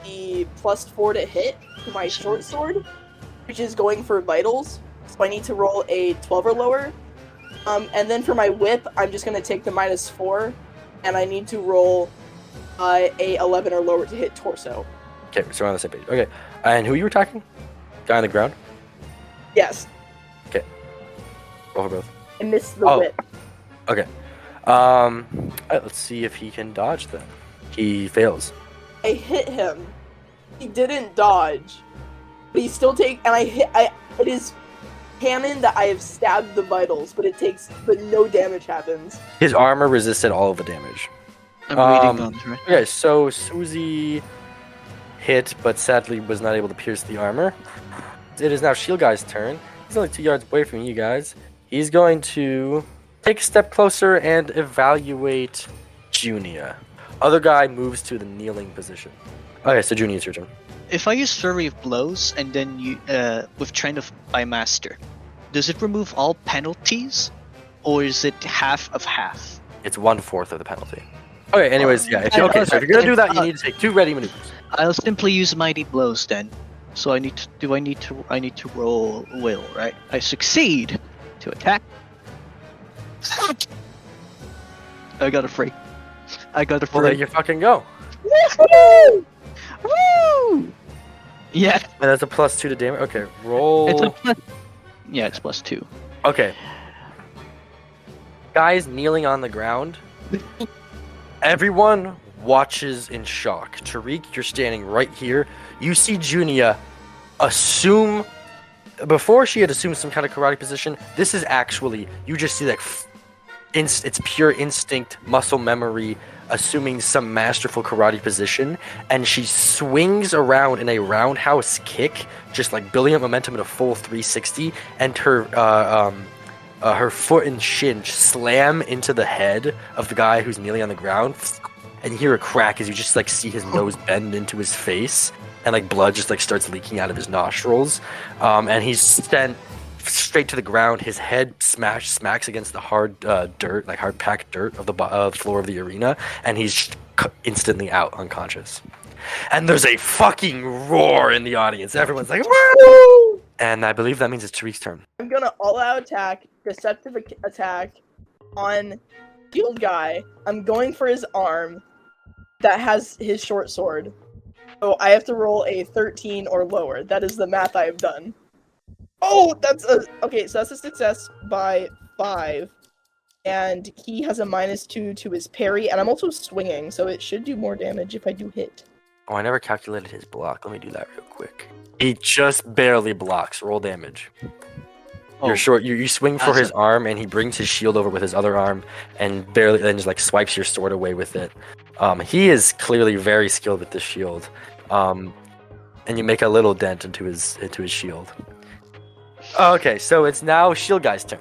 the +4 to hit to my short sword, which is going for vitals. So I need to roll a 12 or lower. And then for my whip, I'm just going to take the -4, and I need to roll a 11 or lower to hit torso. Okay, so we're on the same page. Okay, and who you were attacking? Guy on the ground? Yes, Roll for both. I missed the Oh. whip. Okay. Alright, let's see if he can dodge then. He fails. I hit him. He didn't dodge. But he still it is canon that I have stabbed the vitals, but no damage happens. His armor resisted all of the damage. I'm reading Um, on the right. Okay, so Susie hit, but sadly was not able to pierce the armor. It is now Shield Guy's turn. He's only 2 yards away from you guys. He's going to take a step closer and evaluate Junia. Other guy moves to the kneeling position. Okay, so Junia, it's your turn. If I use Flurry of Blows and then you with Trend of by Master, does it remove all penalties, or is it half of half? It's 1/4 of the penalty. Okay, anyways, yeah. I know, So if you're gonna do that, you uh, need to take 2 ready maneuvers. I'll simply use Mighty Blows then. So I need to roll Will, right? I succeed to attack. I got a free. Well, there you fucking go. Woo! Woo! Yeah, And that's a +2 to damage. Okay, roll. it's a plus. Yeah, it's +2. Okay. Guys kneeling on the ground. Everyone watches in shock. Tariq, you're standing right here. You see Junia assume. Before she had assumed some kind of karate position, this is actually. You just see like. It's pure instinct, muscle memory, assuming some masterful karate position, and she swings around in a roundhouse kick, just like building up momentum in a full 360, and her foot and shin slam into the head of the guy who's kneeling on the ground, and you hear a crack as you just like see his nose bend into his face, and like blood just like starts leaking out of his nostrils, and he's sent straight to the ground. His head smacks against the hard dirt, like hard packed dirt of the floor of the arena, and he's instantly out unconscious. And there's a fucking roar in the audience. Everyone's like, woo! And I believe that means it's Tariq's turn. I'm gonna all-out attack, deceptive attack on Shield Guy. I'm going for his arm that has his short sword. So I have to roll a 13 or lower. That is the math I have done. Oh, okay, so that's a success by 5. And he has a -2 to his parry, and I'm also swinging, so it should do more damage if I do hit. Oh, I never calculated his block. Let me do that real quick. He just barely blocks. Roll damage. You're short. You swing for his arm, and he brings his shield over with his other arm, and just like swipes your sword away with it. He is clearly very skilled with this shield. And you make a little dent into his shield. Okay, so it's now Shield Guy's turn.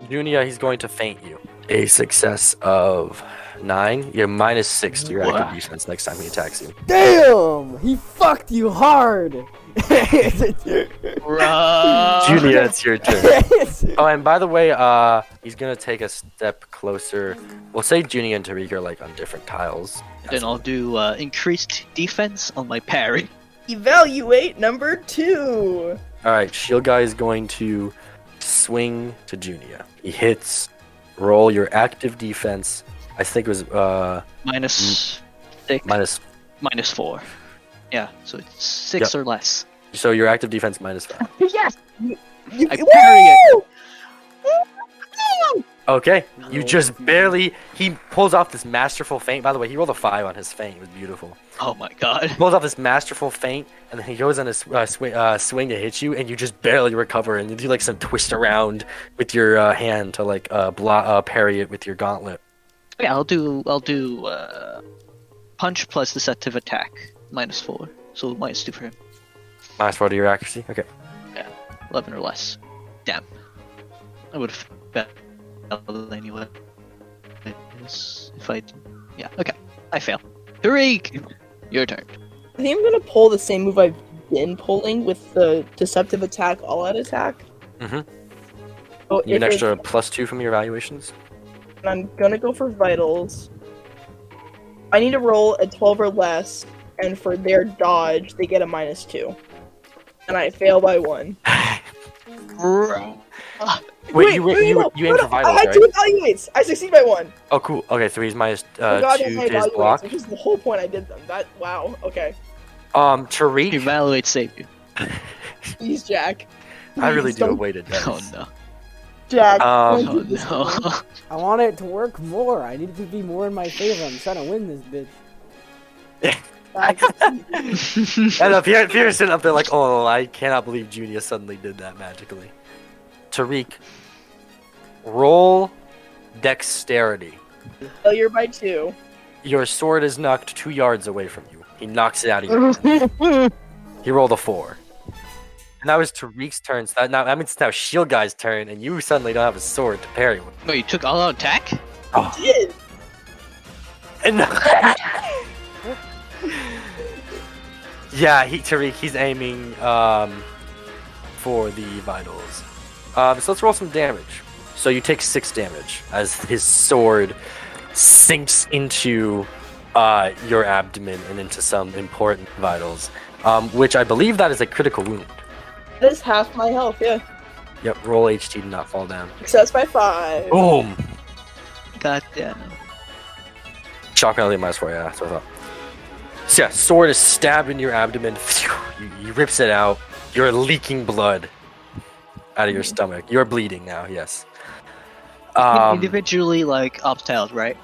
Junia, he's going to feint you. A success of 9. You're -6 to your active Wow. defense next time he attacks you. Damn! He fucked you hard! Bruh. Junia, it's your turn. Oh, and by the way, he's gonna take a step closer. We'll say Junia and Tariq are like on different tiles. Then I'll do increased defense on my parry. Evaluate number 2. All right, Shield Guy is going to swing to Junia. He hits. Roll your active defense. I think it was Minus 6. -4. Yeah, so it's 6 or less. so your active defense -5. Yes! You, I parry it! Woo! Okay, you just barely. He pulls off this masterful feint. By the way, he rolled a 5 on his feint. It was beautiful. Oh my god. He pulls off this masterful feint, and then he goes on a swing to hit you, and you just barely recover. And you do like some twist around with your hand to like parry it with your gauntlet. Yeah, I'll do punch plus deceptive attack -4. So -2 for him. -4 to your accuracy. Okay. 11 or less. Damn. I would have failed anyway. If I... Yeah, okay. I fail. Tariq! Your turn. I think I'm gonna pull the same move I've been pulling with the deceptive attack, all-out attack. Mhm. So You get an if extra +2 from your evaluations. I'm gonna go for vitals. I need to roll a 12 or less, and for their dodge, they get a -2. And I fail by 1. Wait, you aim for vitals, I had right? 2 evaluates! I succeed by 1! Oh, cool. Okay, so he's minus I got 2 my to his evaluates, block. which is the whole point I did them. Wow, okay. Tariq, Evaluate save you. Please, Jack. I really Please do a don't- weighted dice. Oh no. Jack, Um, don't Oh do this to me. no. I want it to work more. I need it to be more in my favor. I'm trying to win this bitch. I know, Pierre's sitting up there like, oh, I cannot believe Junia suddenly did that magically. Tariq, roll dexterity. Failure by 2. Your sword is knocked 2 yards away from you. He knocks it out of your hand. He rolled a 4. And that was Tariq's turn. So that means it's now Shield Guy's turn, and you suddenly don't have a sword to parry with. Wait, you took all out attack? Oh. Did. And yeah, Tariq, he's aiming for the vitals. So let's roll some damage. So you take 6 damage as his sword sinks into your abdomen and into some important vitals, which I believe that is a critical wound. That is half my health, yeah. Yep, roll HT to not fall down. Success by 5. Boom! God damn. Shock penalty -4, yeah, that's what I thought. So yeah, sword is stabbed in your abdomen. He rips it out. You're leaking blood out of your stomach. You're bleeding now, yes. Individually, like, opt-out, right?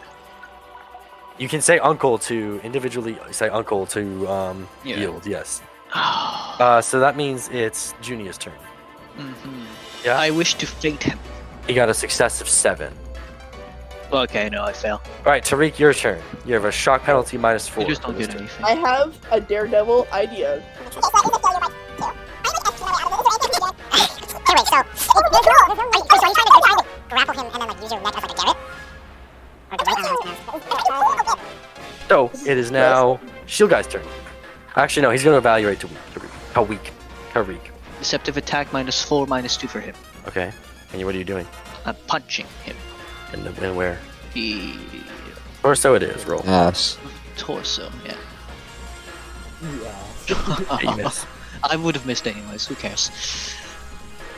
You can say uncle to individually say uncle to Yeah. yield, yes. Mhm. So that means it's Junia's turn. Yeah. I wish to fate him. He got a success of 7. Okay, no, I fail. Alright, Tariq, your turn. You have a shock penalty -4. You just for don't this get turn. anything. I have a daredevil idea. So it is now Shield Guy's turn. Actually, no, he's going to evaluate Tariq. Deceptive attack -4, -2 for him. Okay. And what are you doing? I'm punching him. And where? The Torso it is. Roll. Ass. torso, yeah. Yeah. You miss. I would have missed anyways, who cares?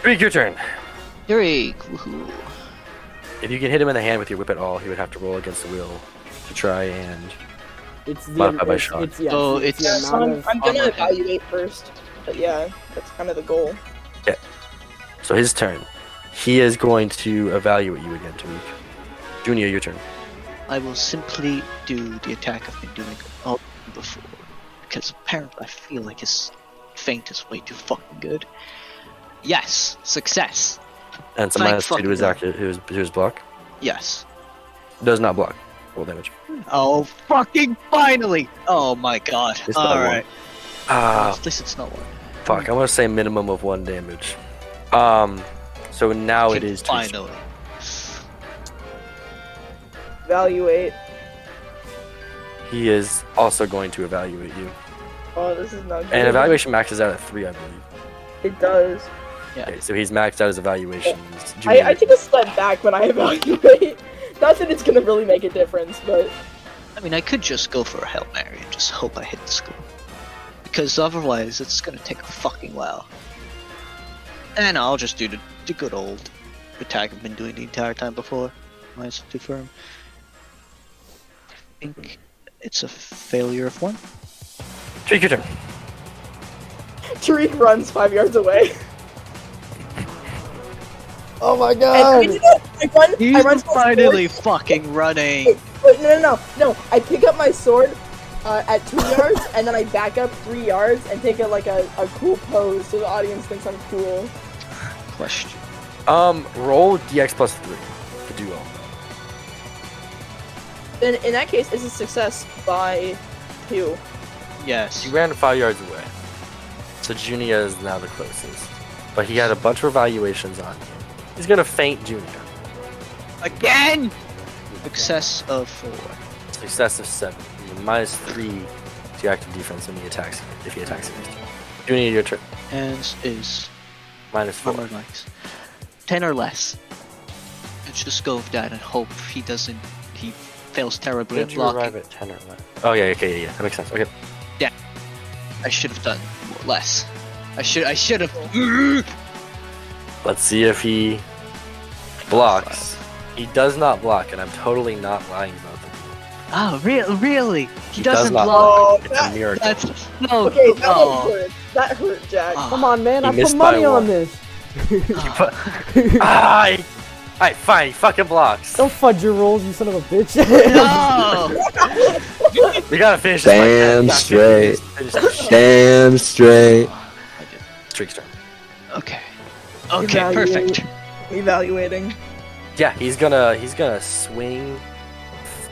Tariq, your turn. Tariq, woohoo. If you can hit him in the hand with your whip at all, he would have to roll against the will to try and. It's the Modified by it's, shock. it's, yeah, Oh, the it's- So amount of I'm gonna armor. evaluate first. But yeah, that's kind of the goal. So his turn. He is going to evaluate you again, Tariq. Junior, your turn. I will simply do the attack I've been doing all before. Because apparently I feel like his feint is way too fucking good. Yes, success. And some Thank minus 2 to his, fucking to his block. Yes. Does not block. Roll damage. Oh, fucking finally! Oh my god. It's not Alright. Ah, At least it's not one. fuck. I want to say minimum of 1 damage. So now it is. Finally. Evaluate. He is also going to evaluate you. Oh, this is not good. And evaluation maxes out at 3, I believe. It does. Yeah. Okay, so he's maxed out his evaluations. I take a step back when I evaluate. Not that it's gonna really make a difference, but I mean, I could just go for a Hail Mary and just hope I hit the school. Because otherwise, it's gonna take a fucking while. And I'll just do the good old attack I've been doing the entire time before. Minus 2 firm. I think it's a failure of 1. Take your turn. Tariq runs 5 yards away. Oh my And god! I run to my finally sword. fucking running! Wait, no. I pick up my sword at 2 yards, and then I back up 3 yards and take it like a cool pose so the audience thinks I'm cool. Question. Roll DX plus 3 to do all. Then in that case, it's a success by 2. Yes. He ran 5 yards away. So Junia is now the closest. But he had a bunch of evaluations on you. He's gonna feint Junia. Again! Success of 4. Success of 7. Minus 3 to your active defense when he attacks, if he attacks against you. Junia, your turn. And is Minus 4. 4 or less. 10 or less. Let's just go with that and hope he fails terribly at Did you arrive blocking. at 10 or less? Oh yeah, okay, yeah, that makes sense. Okay. I should have done less. I should have. Let's see if he blocks. He does not block, and I'm totally not lying about that. Oh, really? He does doesn't not block. Oh, It's a miracle. That's no. Okay, that oh. one hurt. That hurt, Jack. Oh. Come on, man! He I missed put by money on 1. this. Alright, fine, he fucking blocks. Don't fudge your rolls, you son of a bitch. No! We gotta finish this. Damn fight. straight. Finish this shit. Damn straight. I did. Streak's turn. Okay, Evaluate. perfect. Evaluating. Yeah, he's gonna swing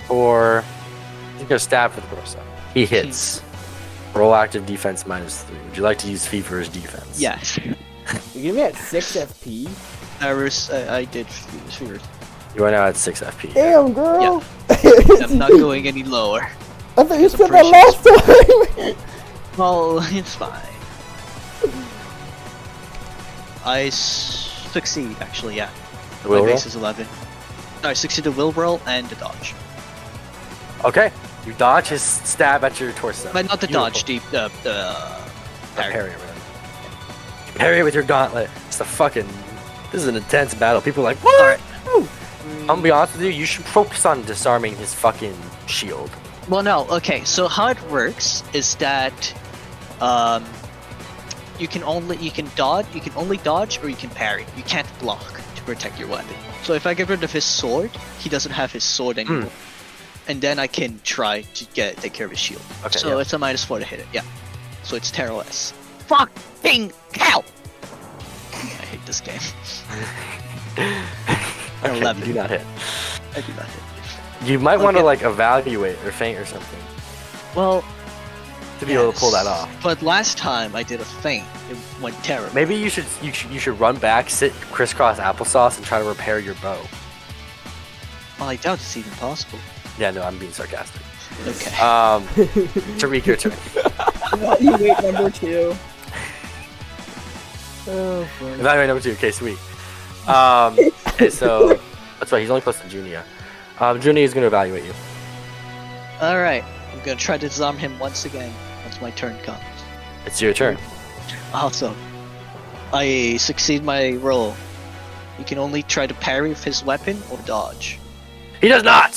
for. He's gonna stab for the torso. He hits. Roll active defense minus 3. Would you like to use Fever's defense? Yes, You give me at 6 FP? I did fear. You are now at 6 FP. Damn, girl! I'm not going any lower. I thought you It's said that last time! Well, it's fine. I succeed, actually, yeah. The will My roll? base is 11. No, I succeed the will roll and the dodge. Okay. You dodge his stab at your torso. But not the Beautiful. dodge, the parry. Parry it, man. Parry it with your gauntlet. It's a fucking. This is an intense battle. People are like, what? Alright. I'm gonna be honest with you. You should focus on disarming his fucking shield. Well, no, okay, so how it works is that you can only dodge or you can parry. You can't block to protect your weapon. So if I get rid of his sword, he doesn't have his sword anymore. And then I can try to take care of his shield. Okay, So yeah. it's a -4 to hit it, yeah. So it's Terror less. Fucking hell! I hate this game. Okay, 11. you do not hit. I do not hit. You might want to Okay. like evaluate or feint or something Well, to be able to pull that off. But last time I did a feint, it went terrible. Maybe you should run back, sit crisscross applesauce, and try to repair your bow. Well, I doubt it's even possible. Yeah, no, I'm being sarcastic. Okay. Tariq, your turn. Evaluate number 2. Oh, fuck. Evaluate number 2. Okay, sweet. Okay, so that's right. He's only close to Junia. Junia is gonna evaluate you. Alright, I'm gonna try to disarm him once again once my turn comes. It's your turn. Also, I succeed my roll. You can only try to parry with his weapon or dodge. He does not.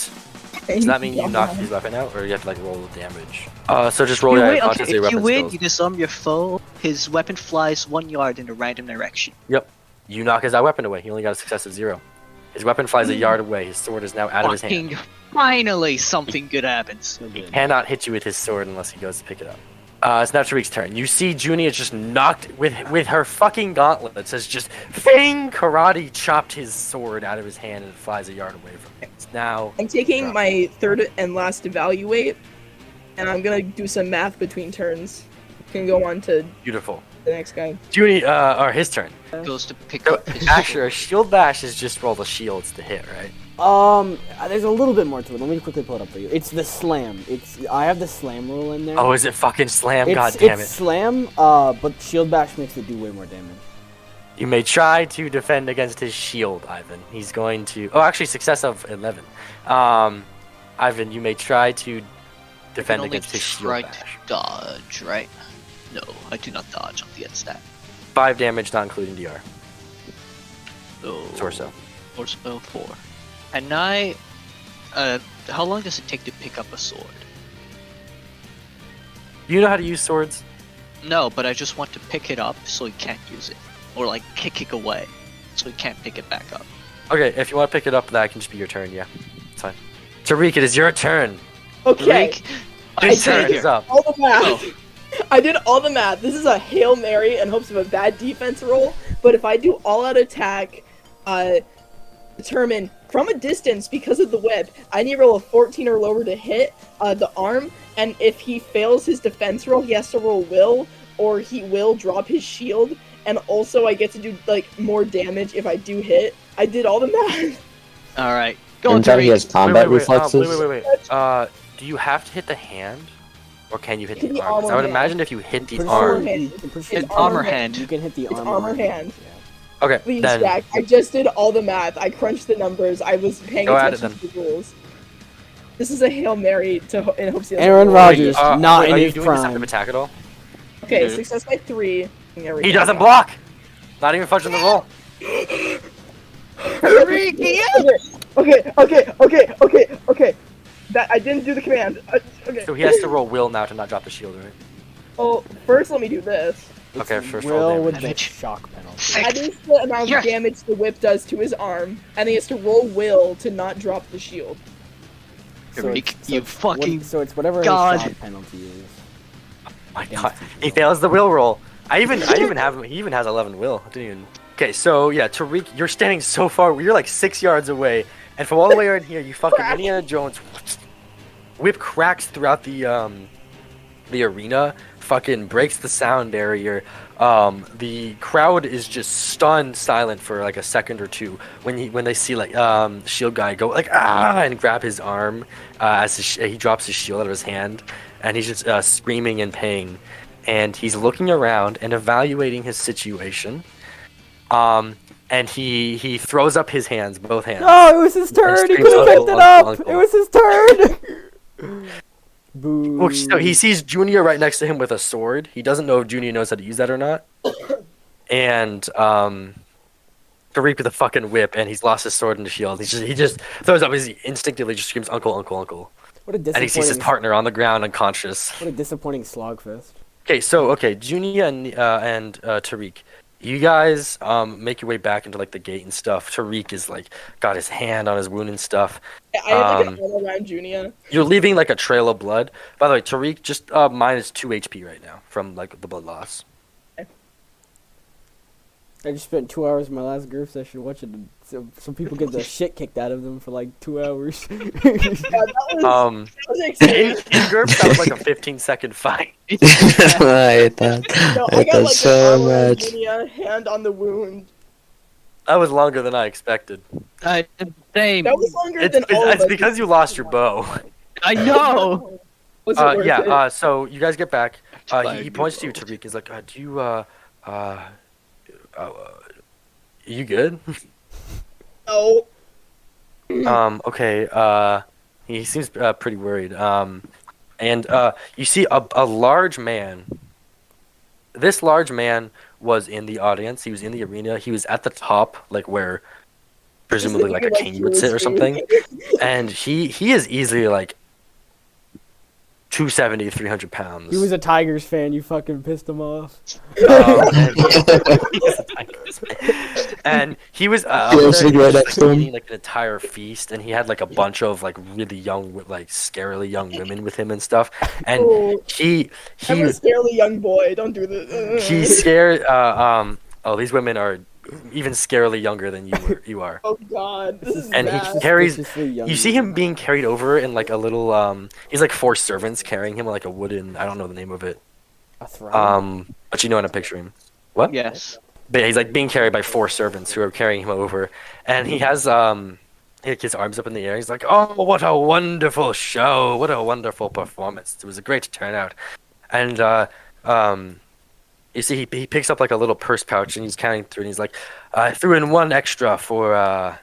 Does that mean you knock his weapon out, or you have to like roll the damage? So just roll You your win, unconscious okay, if you weapon win, skills. you disarm your foe. His weapon flies 1 yard in a random direction. Yep. You knock his weapon away. He only got a success of 0. His weapon flies a yard away. His sword is now out of his hand. Fucking finally something good happens. He cannot hit you with his sword unless he goes to pick it up. It's now Tariq's turn. You see Junia just knocked with her fucking gauntlet that says just Fang Karate chopped his sword out of his hand and it flies a yard away from him. It's now I'm taking my third and last evaluate, and I'm gonna do some math between turns. Can go on to beautiful. the next guy. Junia, or his turn. Goes to pick So up his Asher, a shield bash is just roll the shields to hit, right? There's a little bit more to it. Let me quickly pull it up for you. It's the slam. I have the slam rule in there. Oh, is it fucking slam? It's, God damn it's it. slam, but shield bash makes it do way more damage. You may try to defend against his shield, Ivan. He's going to... Oh, actually, success of 11. Ivan, you may try to defend against his shield try bash. to dodge, right? No, I do not dodge on the end stat. 5 damage, not including DR. So, Torso. Torso 4. And how long does it take to pick up a sword? You know how to use swords? No, but I just want to pick it up so he can't use it. Or like kick it away so he can't pick it back up. Okay, if you want to pick it up, that can just be your turn, yeah. It's fine. Tariq, it is your turn. Okay. Your turn did is up. all the math. Oh. I did all the math. This is a Hail Mary in hopes of a bad defense roll, but if I do all-out attack, determine from a distance because of the web, I need to roll a 14 or lower to hit the arm, and if he fails his defense roll, he has to roll will, or he will drop his shield, and also I get to do like more damage if I do hit. I did all the math. Alright, go on, Turns out he Tariq. has combat reflexes. Wait. Do you have to hit the hand? Or can you hit Hit the the arm? 'Cause armor I would hand. imagine if you hit the Pretty arm... sure hand. you- I'm pretty sure It's you- armor hand. You can hit the It's armor. armor hand. Yeah. Okay, Please, then... Jack. I just did all the math. I crunched the numbers. I was paying Go at attention it, to the rules. This is a Hail Mary in hopes he doesn't Aaron roll. Rodgers, Are not in you his doing prime. deceptive attack at all? Okay, Mhm. success by 3. There we He go. doesn't block! Not even fudging the roll. Okay. That I didn't do the command. Okay. So he has to roll will now to not drop the shield, right? Well, first let me do this. Okay, first roll Will with damage. the Damage. shock penalty. That is the amount Yes. of damage the whip does to his arm, and he has to roll will to not drop the shield. Tariq, it's- you it's fucking so it's whatever God. his shock penalty is. My God, he fails the will roll. I even have him. He even has 11 will. I didn't even. Okay, so yeah, Tariq, you're standing so far. You're like 6 yards away, and from all the way around here, you fucking Crack. Indiana Jones. Whip cracks throughout the arena. Fucking breaks the sound barrier. The crowd is just stunned silent for like a second or two when they see like shield guy go like and grab his arm as he drops his shield out of his hand, and he's just screaming in pain, and he's looking around and evaluating his situation. And he throws up his hands, both hands. No, it was his turn. He screams, could have "Uncle, picked it uncle, up. uncle." It was his turn. Boo. Well, so he sees Junior right next to him with a sword. He doesn't know if Junior knows how to use that or not. And Tariq with a fucking whip, and he's lost his sword and the shield. He just throws up. He instinctively just screams, "Uncle, uncle, uncle!" What a And he sees his disappointing. partner on the ground unconscious. What a disappointing slogfest. Okay, Junior and Tariq, you guys make your way back into like the gate and stuff. Tariq is like got his hand on his wound and stuff. I have like an all around Junia. You're leaving like a trail of blood. By the way, Tariq just minus 2 HP right now from like the blood loss. I just spent 2 hours of my last Gurps session watching some people get the shit kicked out of them for like 2 hours. Yeah, that was In exciting. Gurps, that was like a 15-second fight. I hate that. No, I I hate got that like so an arm around much. Junia, hand on the wound. That was longer than I expected. Same. That was longer It's, than all of it's us. because you lost your bow. I know. Was it worth it? So you guys get back. He Fine, points to you, Tariq. He's like, "Do you good?" No. Okay. He seems pretty worried. And you see a large man. This large man was in the audience. He was in the arena. He was at the top, like where presumably like a king would sit or something. And he is easily like 270, 300 pounds. He was a Tigers fan. You fucking pissed him off. And he was He was sitting right next to him. eating like an entire feast, and he had like a bunch of like really young, like scarily young women with him and stuff. And Oh, he I'm a scarily young boy. Don't do this. he's scared. Oh, these women are even scarily younger than you are. Oh God, this is And bad. he carries. Suspiciously young You see him women. being carried over in like a little. He's like 4 servants carrying him like a wooden. I don't know the name of it. A throne. But you know what I'm picturing. What? Yes. But he's like being carried by 4 servants who are carrying him over, and he has he like, his arms up in the air. He's like, "Oh, what a wonderful show! What a wonderful performance! It was a great turnout." And um, you see, he picks up like a little purse pouch and he's counting through, and he's like, "I threw in one extra for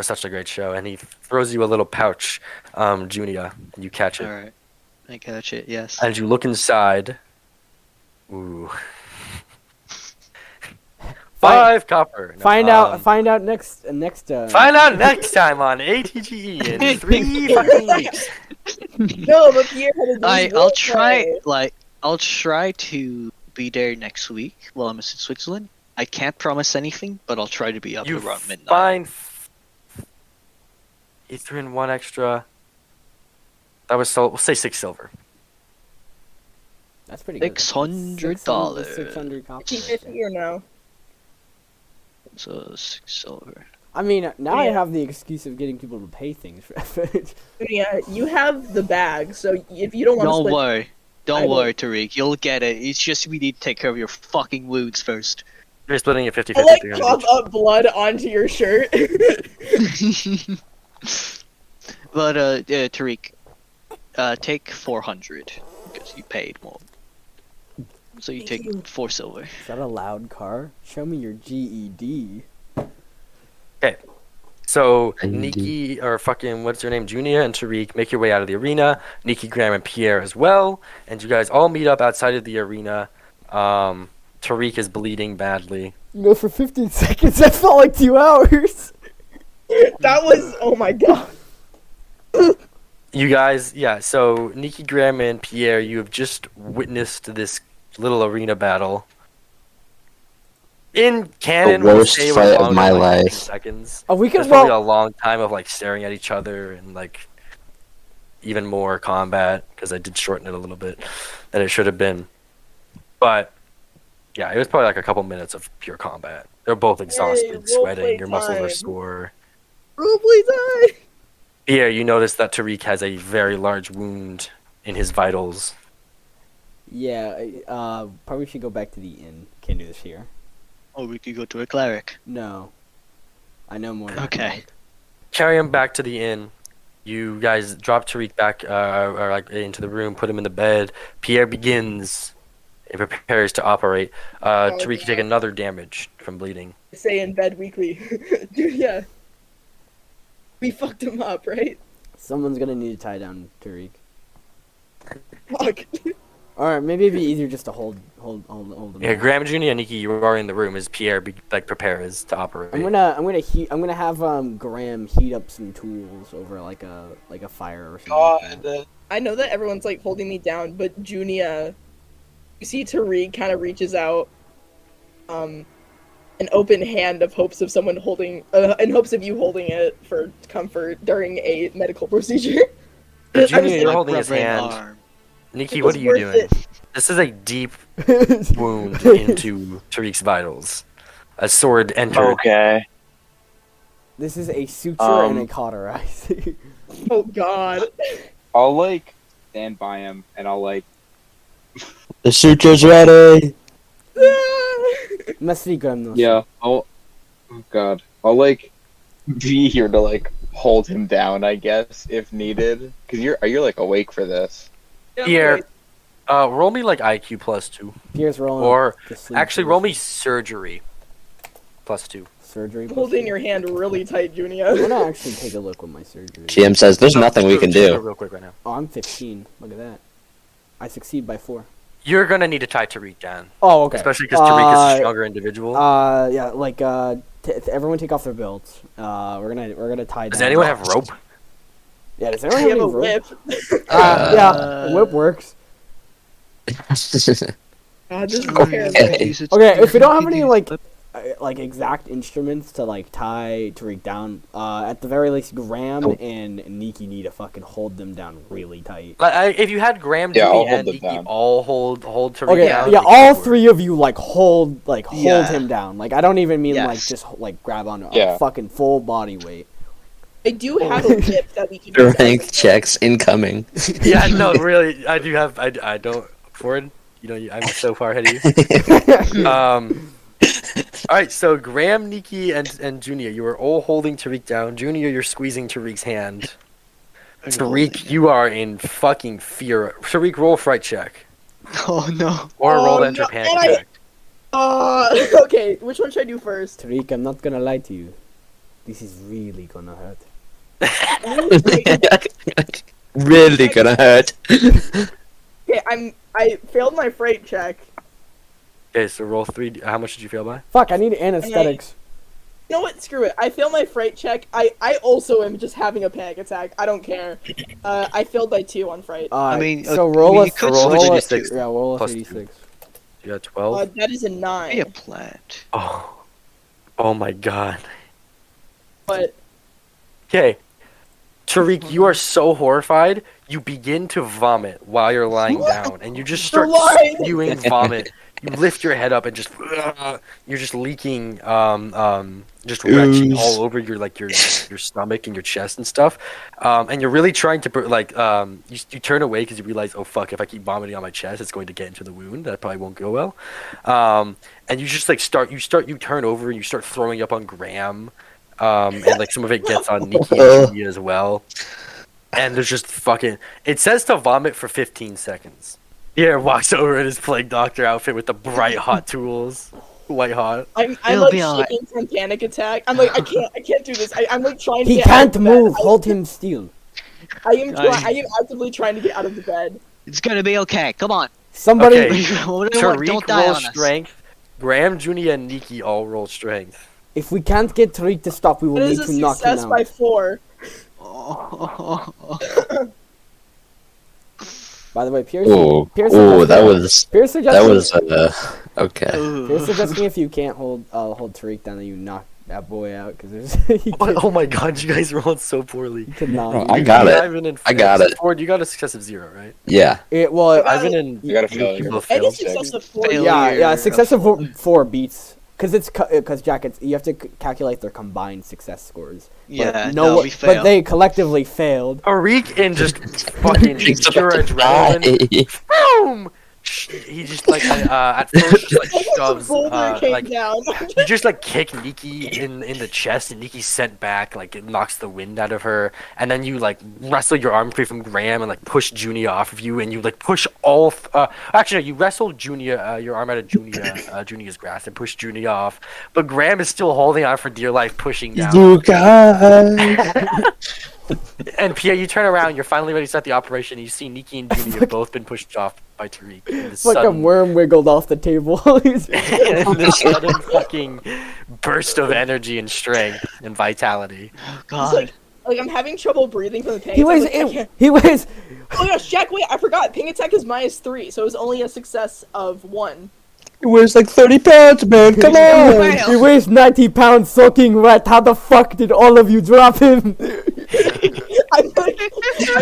such a great show." And he throws you a little pouch, Junia, and you catch it. All right, I catch it. Yes. And you look inside. Ooh. 5 copper. No, Find out next. Find out next time on ATGE in 3 fucking weeks. No, but Pierre had a I'll try to be there next week while I'm in Switzerland. I can't promise anything, but I'll try to be up You around midnight. find. He threw in 1 extra. That was we'll say 6 silver. That's pretty good. $600. 600 copper. T50 or no? So 6 silver. I mean, now I Yeah. have the excuse of getting people to pay things for it. Yeah, you have the bag, so if you don't want to Don't split, worry. I Don't will- worry, Tariq. You'll get it. It's just we need to take care of your fucking wounds first. You're splitting it 50-50. I'll like 300 pop each. up blood onto your shirt. But Tariq, take 400 because you paid more. So you Thank take you. 4 silver. Is that a loud car? Show me your GED. So Indeed. Nikki or fucking what's her name, Junia and Tariq make your way out of the arena. Nikki, Graham, and Pierre as well, and you guys all meet up outside of the arena. Tariq is bleeding badly. You know, for 15 seconds, that felt like 2 hours. That was, oh my god. You guys, yeah. So Nikki, Graham, and Pierre, you have just witnessed this little arena battle. In canon, The we'll worst say it was fight of longer my than, like, 15 life. seconds. Oh, we could There's probably a roll. long time of like staring at each other and like even more combat because I did shorten it a little bit than it should have been. But yeah, it was probably like a couple minutes of pure combat. They're both exhausted, roleplay sweating, your muscles are time. sore. Roleplay time. Pierre, you notice that Tariq has a very large wound in his vitals. Yeah, probably should go back to the inn. Can't do this here. Or we could go to a cleric. No. I know more. than Okay. that. Carry him back to the inn. You guys drop Tariq back or like into the room, put him in the bed. Pierre begins and prepares to operate. Tariq can take another damage from bleeding. Say in bed weekly. Dude, yeah. We fucked him up, right? Someone's gonna need to tie down Tariq. Fuck. Alright, maybe it'd be easier just to hold him. Yeah, down. Graham, Junior, and Nikki, you are in the room as Pierre prepares to operate. I'm gonna have Graham heat up some tools over like a fire or something. Like that. I know that everyone's like holding me down, but Junia, you see Tariq kind of reaches out, an open hand of hopes of someone holding, in hopes of you holding it for comfort during a medical procedure. Junior, I was you're like, holding his Rubber hand. arm. Nikki, It what was are you worth doing? it. This is a deep wound into Tariq's vitals. A sword entered. Okay. This is a suture and a Um, cauterize. Oh god. I'll like stand by him and I'll like The suture's ready! Must be Graham though. yeah I'll oh god I'll like be here to like hold him down I guess if needed because you're like awake for this. Pierre, roll me like IQ +2. Pierre's rolling. Or to sleep actually, for roll me surgery +2. surgery. Holding your hand really tight, I'm Junia. gonna actually take a look with my surgery. GM says there's nothing we can Just do. real quick right now. Oh, I'm 15. Look at that. I succeed by 4. You're gonna need to tie Tariq down, Oh, okay. especially because Tariq is a stronger individual. Yeah, like everyone take off their belts. We're gonna tie. Does down. anyone have rope? Yeah, does I anyone have have a any rope? whip. Yeah, a whip works. God, this is Okay. terrible. Okay, if we don't have any like exact instruments to like tie Tariq down, at the very least, Graham and Nikki need to fucking hold them down really tight. Like, if you had Graham, Yeah, I'll Jimmy, hold and them Nikki down. all hold Tariq Okay, down. yeah, you all can- 3 of you hold Yeah. him down. Like I don't even mean like Yes. just like grab on a Yeah. fucking full body weight. I do have a whip that we can use. Rank checks incoming. Yeah, no, really, I do have. I don't. Ford, you know, I'm so far ahead of you. All right, so Graham, Nikki, and Junior, you are all holding Tariq down. Junior, you're squeezing Tariq's hand. Tariq, you are in fucking fear. Tariq, roll a fright check. Oh no. Or roll to Oh, enter no, panic and I- attack. Okay, which one should I do first? Tariq, I'm not gonna lie to you. This is really gonna hurt. Really gonna hurt. Okay, I failed my freight check. Okay, so roll 3. How much did you fail by? Fuck, I need anesthetics. You know what? Screw it. I failed my freight check. I also am just having a panic attack. I don't care. I failed by 2 on fright. I mean, so I roll mean, a you could roll switch a it d6. to Yeah, roll a Plus 36. You got 12? That is a 9. be a plant. Oh. Oh my god. But Okay. Tariq, you are so horrified, you begin to vomit while you're lying down, and you just start You're lying! spewing vomit. You lift your head up and just you're just leaking, just retching Ooze. all over your stomach and your chest and stuff, and you're really trying to you turn away because you realize, oh fuck, if I keep vomiting on my chest, it's going to get into the wound. That probably won't go well, and you just you turn over and you start throwing up on Graham, and like some of it gets on Nikki and Julia as well. And there's just fucking. It says to vomit for 15 seconds. Pierre walks over in his plague doctor outfit with the bright hot tools, white hot. I'm It'll like be alright. shaking from panic attack. I'm like I can't do this. I'm like trying to He get out of can't the bed. move. Hold him still. I am actively trying to get out of the bed. It's gonna be okay. Come on. Somebody. Okay. Don't Tariq die roll on us. strength. Graham, Junia, and Nikki all roll strength. If we can't get Tariq to stop, we will That need is to a knock him success out. by 4. By the way, Pierce. Oh, Pierce oh, suggested- that was Pierce that suggesting, was okay. Pierce suggesting if you can't hold Tariq down, then you knock that boy out because he Oh my god, you guys rolled so poorly. cannot. Oh, I got it. Ivan and I got it. Ford, you got a success of 0, right? Yeah. Well, Ivan and You got a failure. you both Any failed. success of 4. Fail. yeah, Failure success of of 4 beats because Jack, you have to calculate their combined success scores. But Yeah, no, no, we failed. but they collectively failed. Tariq in just fucking Tariq's pure about to adrenaline. die. Boom! He just like at first just like shoves Boulder came like down. you just like kick Nikki in the chest, and Nikki's sent back, like it knocks the wind out of her, and then you like wrestle your arm free from Graham and like push Junia off of you, and you like push all. Actually, no, you wrestle Junia, your arm out of Junia's grasp and push Junia off, but Graham is still holding on for dear life, pushing down. You guys. And Pierre, you turn around, you're finally ready to start the operation, and you see Nikki and Junia have both been pushed off by Tariq. in this Like a sudden- worm wiggled off the table. in this sudden fucking burst of energy and strength and vitality. Oh, It's God. like I'm having trouble breathing from the pain. he weighs. He weighs. Oh my gosh, Jack! Wait, I forgot. Ping attack is -3, so it was only a success of 1. It weighs like 30 pounds, man. Come on. He weighs 90 pounds, soaking wet. How the fuck did all of you drop him? I'm like,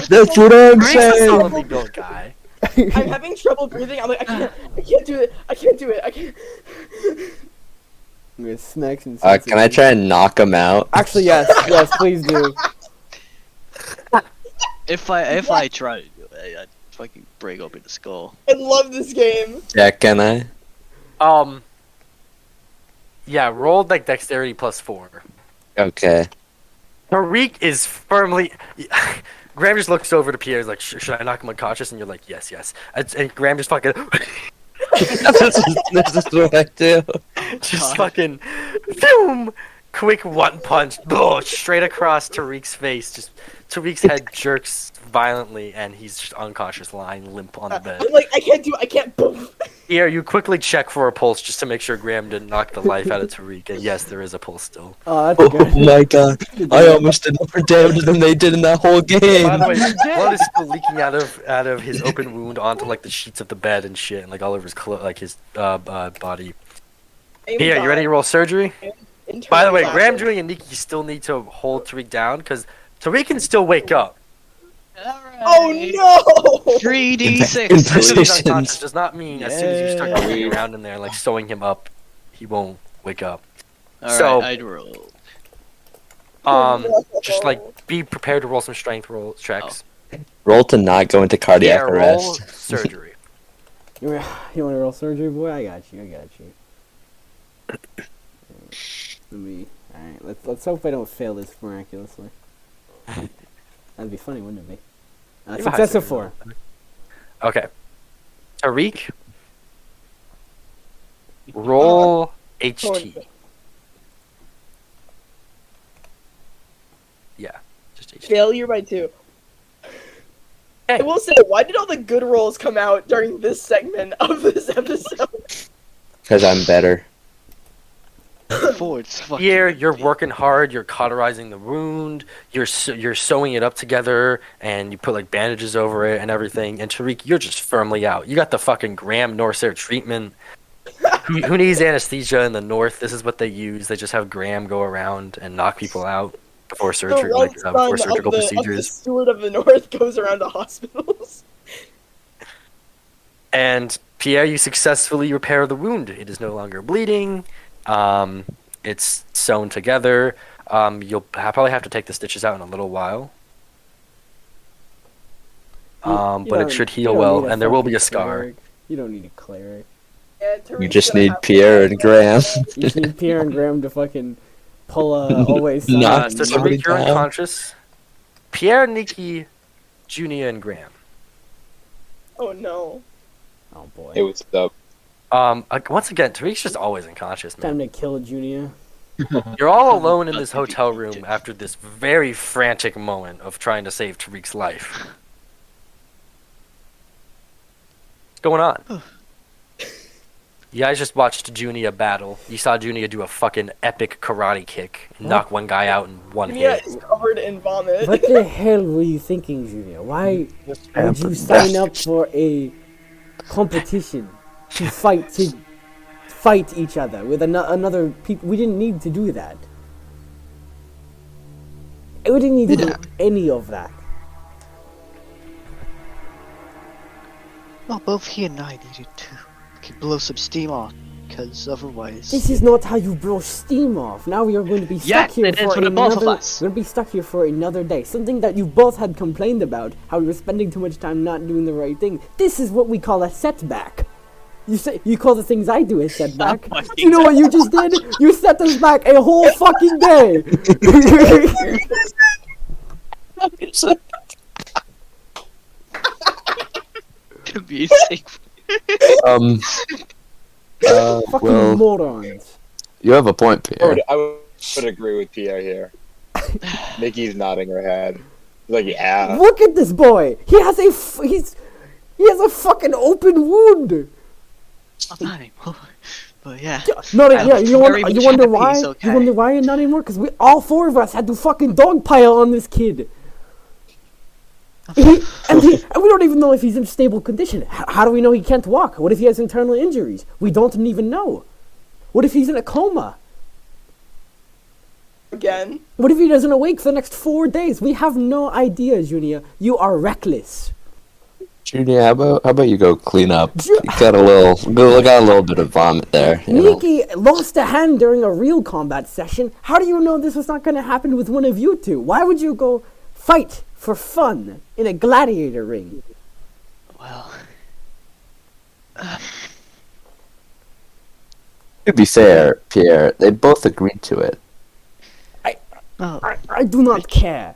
That's what I'm Grace is a saying. solidly built guy. I'm having trouble breathing. I'm like, I can't do it. I can't do it. I can't. With snacks and Can I try and knock him out? Actually, yes, please do. If I try to do it, I'd fucking break open the skull. I love this game. Yeah, can I? Yeah, rolled like dexterity +4. Okay. Tariq is firmly. Graham just looks over to Pierre. He's like, "Should I knock him unconscious?" And you're like, "Yes, yes." And Graham just fucking, this is what I do. just fucking, boom, quick one punch, straight across Tariq's face. Just Tariq's head jerks violently, and he's just unconscious, lying limp on the bed. I'm like, I can't do it. I can't. Boom. Pierre, you quickly check for a pulse just to make sure Graham didn't knock the life out of Tariq. And yes, there is a pulse still. Oh, that's Oh good. my god. I almost did more damage than they did in that whole game. By the way, blood is still leaking out of his open wound onto like the sheets of the bed and shit, and like all over his his body. Pierre, you ready to roll surgery? By the way, Graham, Julie, and Nikki still need to hold Tariq down because Tariq can still wake up. Oh no! 3d6. As soon as he's Positions. unconscious does not mean as soon as you start moving around in there, like sewing him up, he won't wake up. Alright, So- I'd roll. Just like be prepared to roll some strength roll checks. Roll to not go into cardiac Yeah, roll arrest. surgery. You want to roll surgery, boy? I got you. Alright, let's hope I don't fail this miraculously. That'd be funny, wouldn't it be? You have a high Success of success 4. Okay. Tariq, roll HT. Yeah, just HT. Failure by 2. I Okay. will say, why did all the good rolls come out during this segment of this episode? Because I'm better. Ford's fucking. Here, you're working hard. You're cauterizing the wound. You're sewing it up together, and you put like bandages over it and everything. And Tariq, you're just firmly out. You got the fucking Graham Norsair treatment. Who needs anesthesia in the north? This is what they use. They just have Graham go around and knock people out before surgery, The like son before of surgical the, of the procedures. steward of the North goes around to hospitals. And Pierre, you successfully repair the wound. It is no longer bleeding. It's sewn together. You'll probably have to take the stitches out in a little while. But it should heal well, and there will be a scar. Cleric. You don't need a cleric. Yeah, You Tariq's just gonna need have to Pierre have and Graham. You just need Pierre and Graham to fucking pull always Nah, So Sorry, Tariq, you're Dad. unconscious. Pierre, Nikki, Junia, and Graham. Oh no. Oh boy. Hey, what's up? Once again, Tariq's just always unconscious, man. Time to kill Junia. You're all alone in this hotel room after this very frantic moment of trying to save Tariq's life. What's going on? You guys just watched Junia battle. You saw Junia do a fucking epic karate kick and knock one guy out in one Junia hit. is covered in vomit. What the hell were you thinking, Junia? Why would you sign up for a competition to fight each other with another people? We didn't need to do that. We didn't need to do any of that. Well, both he and I needed to blow some steam off, because otherwise. This is not how you blow steam off. Now we are going to be stuck Yes, here it is for for the both of another. us. We're going to be stuck here for another day. Something that you both had complained about, how we were spending too much time not doing the right thing. This is what we call a setback. You call the things I do a setback. You know what you just did? You set us back a whole fucking day. Music. Fucking Well, morons. you have a point, Pierre. I would agree with Pierre here. Nikki's nodding her head. She's like, yeah. Look at this boy. He has a fucking open wound. Not anymore. But yeah. No, I'm yeah. You very much wonder happy why? he's okay. You wonder why not anymore? Because all 4 of us had to fucking dogpile on this kid. And we don't even know if he's in stable condition. How do we know he can't walk? What if he has internal injuries? We don't even know. What if he's in a coma? Again. What if he doesn't awake for the next 4 days? We have no idea, Junia. You are reckless. Junia, how about you go clean up? You got a little bit of vomit there. You know? Nikki lost a hand during a real combat session. How do you know this was not going to happen with one of you two? Why would you go fight for fun in a gladiator ring? Well. To be fair, Pierre, they both agreed to it. Oh. I do not care. It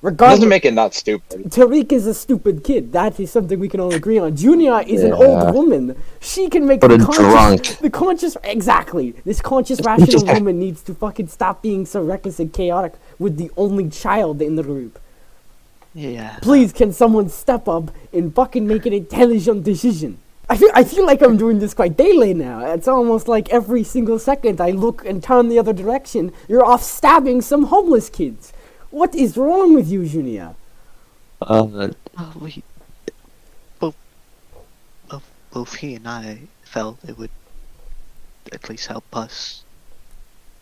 Regardless, doesn't make it not stupid. Tariq is a stupid kid. That is something we can all agree on. Junia is an Yeah. old woman. She can make But a conscious, drunk. exactly. This conscious, rational woman needs to fucking stop being so reckless and chaotic with the only child in the group. Yeah. Please, can someone step up and fucking make an intelligent decision? I feel like I'm doing this quite daily now. It's almost like every single second I look and turn the other direction, you're off stabbing some homeless kids. What is wrong with you, Junia? We both he and I felt it would at least help us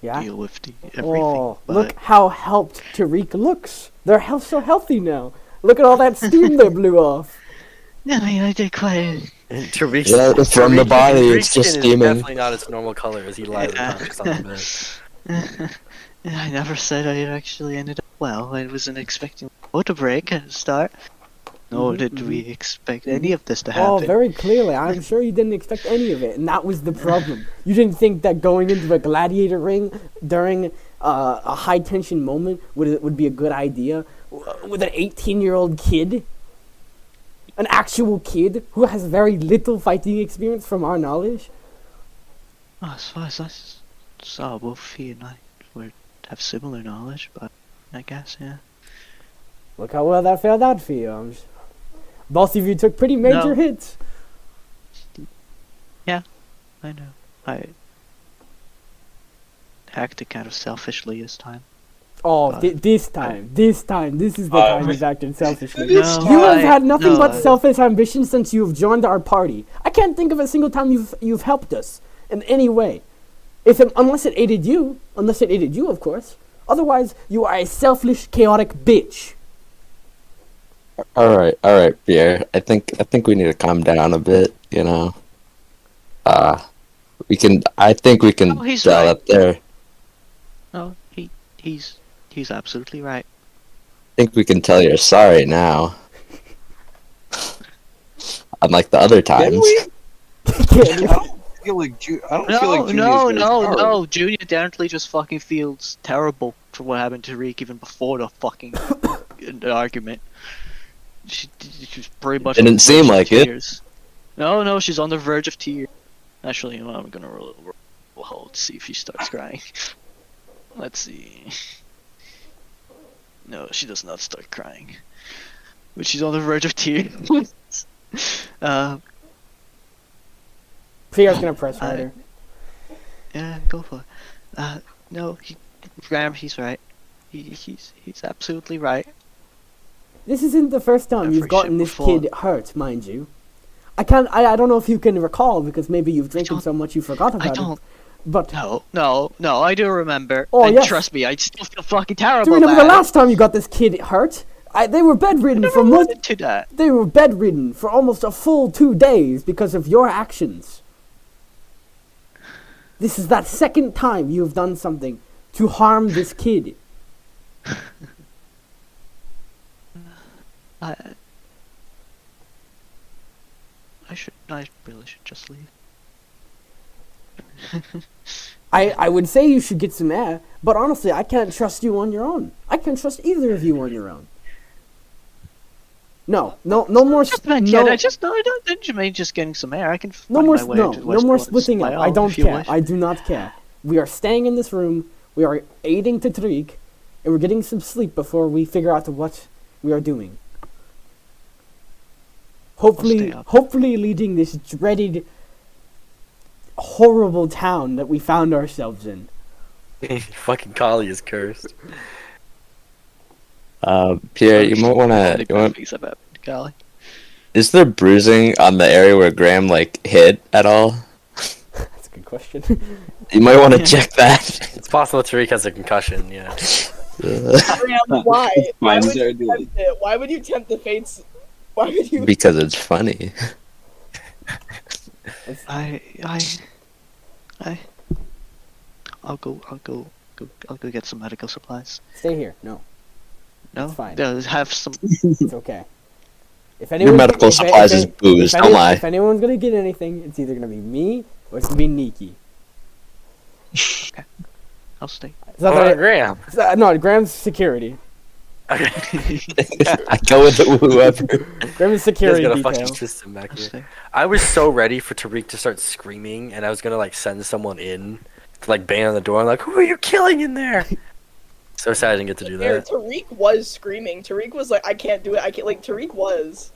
Yeah? deal with everything. Oh, but look how helped Tariq looks. They're so healthy now. Look at all that steam they blew off. yeah, I mean, I did quite. And Tariq's, Yeah, from the body, Tariq's it's just skin steaming. is definitely not its normal color as he lies unconscious on the bed. I never said I actually ended up well. I wasn't expecting a break at the start. Nor Mhm, did we mhm. expect any of this to Oh, happen. very clearly. I'm sure you didn't expect any of it, and that was the problem. You didn't think that going into a gladiator ring during a high tension moment would be a good idea with an 18-year-old kid, an actual kid who has very little fighting experience from our knowledge. Oh, as far as I saw, both he and I have similar knowledge, but I guess, yeah. Look how well that failed out for you. Both of you took pretty major No. hits. I know. I acted kind of selfishly this time. Oh, But- this time, this is the time you've acted selfishly. No, You have had nothing no, but selfish ambition since you've joined our party. I can't think of a single time you've helped us in any way, unless it aided you, of course. Otherwise, you are a selfish, chaotic bitch. All right, Pierre. I think we need to calm down a bit. You know. I think we can Oh, he's gel right. up there. No, he's absolutely right. I think we can tell you're sorry now. Unlike the other Can times. we? I don't feel like No. Junior definitely just fucking feels terrible for what happened to Reek even before the fucking the argument. She was pretty much. Didn't on the seem verge of like it. tears. No, she's on the verge of tears. Actually, well, I'm gonna roll hold to see if she starts crying. Let's see. No, she does not start crying. But she's on the verge of tears. Pierre's gonna press harder. Yeah, go for it. No, Graham, he's right. He's absolutely right. This isn't the first time I've you've heard gotten shit this before. kid hurt, mind you. I don't know if you can recall because maybe you've drinking don't- so much you forgot about I don't. it. But No, I do remember. Oh, and yes. trust me, I still feel fucking terrible. do you remember the about it. last time you got this kid hurt? They were bedridden I for never wanted to that. They were bedridden for almost a full 2 days because of your actions. This is that second time you've done something to harm this kid. I really should just leave. I would say you should get some air, but honestly, I can't trust you on your own. I can't trust either of you on your own. No more. I don't mean just getting some air. I can No find more. my way No to more Westport splitting my up. I own, don't if you care. wish. I do not care. We are staying in this room. We are aiding to Tariq, and we're getting some sleep before we figure out what we are doing. stay up. Hopefully leading this dreaded, horrible town that we found ourselves in. Fucking Kali is cursed. Pierre, you might Only wanna. bad things I've happened to Callie. Is there bruising on the area where Graham hit at all? That's a good question. You might want to check that. It's possible Tariq has a concussion, yeah. Graham, why? Why Mine would you are doing- tempt it? Why would you tempt the fates? Why would you? Because it's funny. I'll go get some medical supplies. Stay here. No, No, It's fine. Yeah, have some. it's okay. If Your medical supplies is booze, don't lie. If anyone's gonna get anything, it's either gonna be me or it's gonna be Nikki. I'll stay. It's not Oh, that Graham. no, Graham's security. I go with whoever. Graham's He's security got a detail. fucking system back I'll here. stay. I was so ready for Tariq to start screaming, and I was gonna send someone in to bang on the door. I'm like, who are you killing in there? So sad I didn't get to do Here, that. Tariq was screaming. Tariq was like, I can't do it. I can't. Tariq was.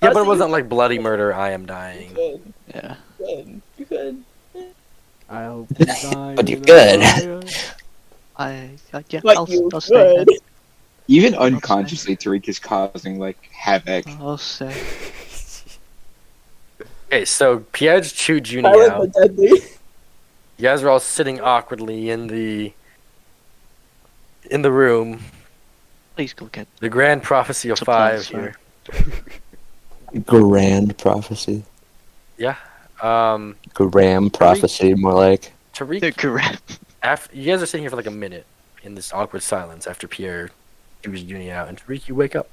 Yeah, but it Honestly, wasn't bloody murder. I am You dying. could. Yeah. You could. I hope you die. But you in a could. Yeah. But you I'll stay. could. Even unconsciously, Tariq is causing havoc. I'll stay. Okay, so Pierre just chewed Junie Silent out. but deadly. You guys are all sitting awkwardly in the room. Please go get. The grand prophecy of Supplies, 5 here. Grand prophecy. Yeah. Graham prophecy, more like. The Tariq, correct. after you guys are sitting here for a minute in this awkward silence after Pierre chews Junie out, and Tariq, you wake up.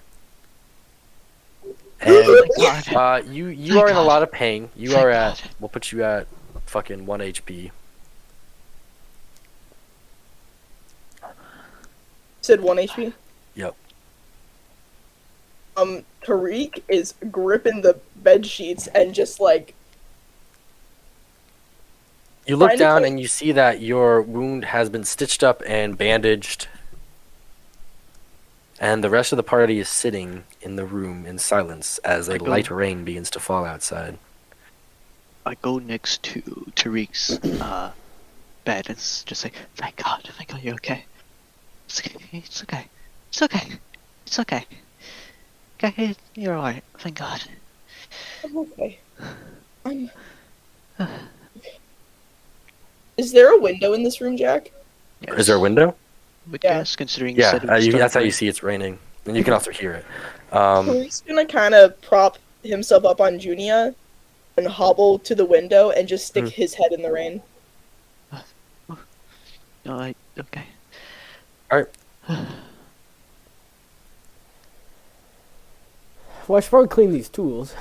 And Thank God. you Thank are in a God. lot of pain. You Thank are God. at we'll put you at fucking 1 HP. Said 1 HP. Yep. Tariq is gripping the bed sheets and just like You look trying to down play- and you see that your wound has been stitched up and bandaged. And the rest of the party is sitting in the room in silence as a light rain begins to fall outside. I go next to Tariq's bed and just say, thank God you're okay. It's okay. It's okay. It's okay. It's okay. Okay, you're alright. Thank God. I'm okay. Is there a window in this room, Jack? Yes. Is there a window? But Yeah. yes, considering Yeah, said it was that's how starting you to see it's raining. And you can also hear it. Tariq's gonna kind of prop himself up on Junia and hobble to the window and just stick his head in the rain. rain. No, okay. Alright. Well, I should probably clean these tools.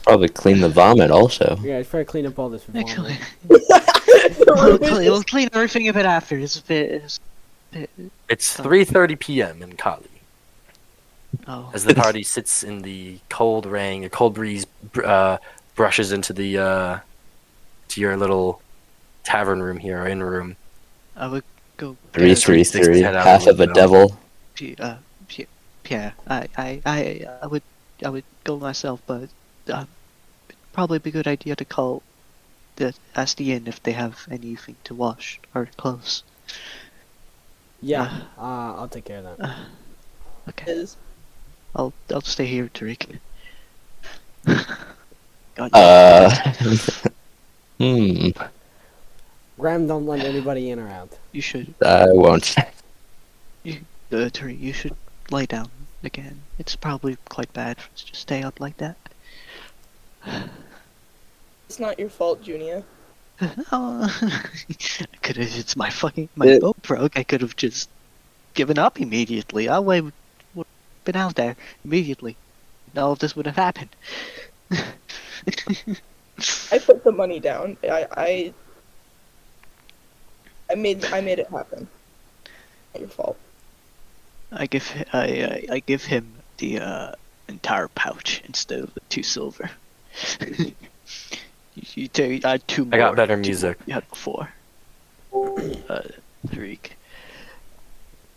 Probably clean the vomit also. Yeah, I should probably clean up all this vomit. Actually, The room is we'll clean everything a bit after. It's a bit. It's 3:30 p.m. in Kali. Oh. As the party sits in the cold rain, a cold breeze brushes into the to your little tavern room here, or inn room. I would go. 333, head out half the of a window. devil. Yeah, I would go myself, but it'd probably be a good idea to ask the inn if they have anything to wash or clothes. Yeah, I'll take care of that. Okay, is. I'll stay here, Tariq. God, Graham, don't let anybody in or out. you should, I won't. Tariq, you should lay down again. It's probably quite bad for us to stay up like that. It's not your fault, Junia. It's my Yeah. boat broke. I could have just given up immediately. I would have been out there immediately. All of this would have happened. I put the money down. I made it happen. Not your fault. I give him the entire pouch instead of the 2 silver. you had 2 more. I got better than music. You had before. Tariq,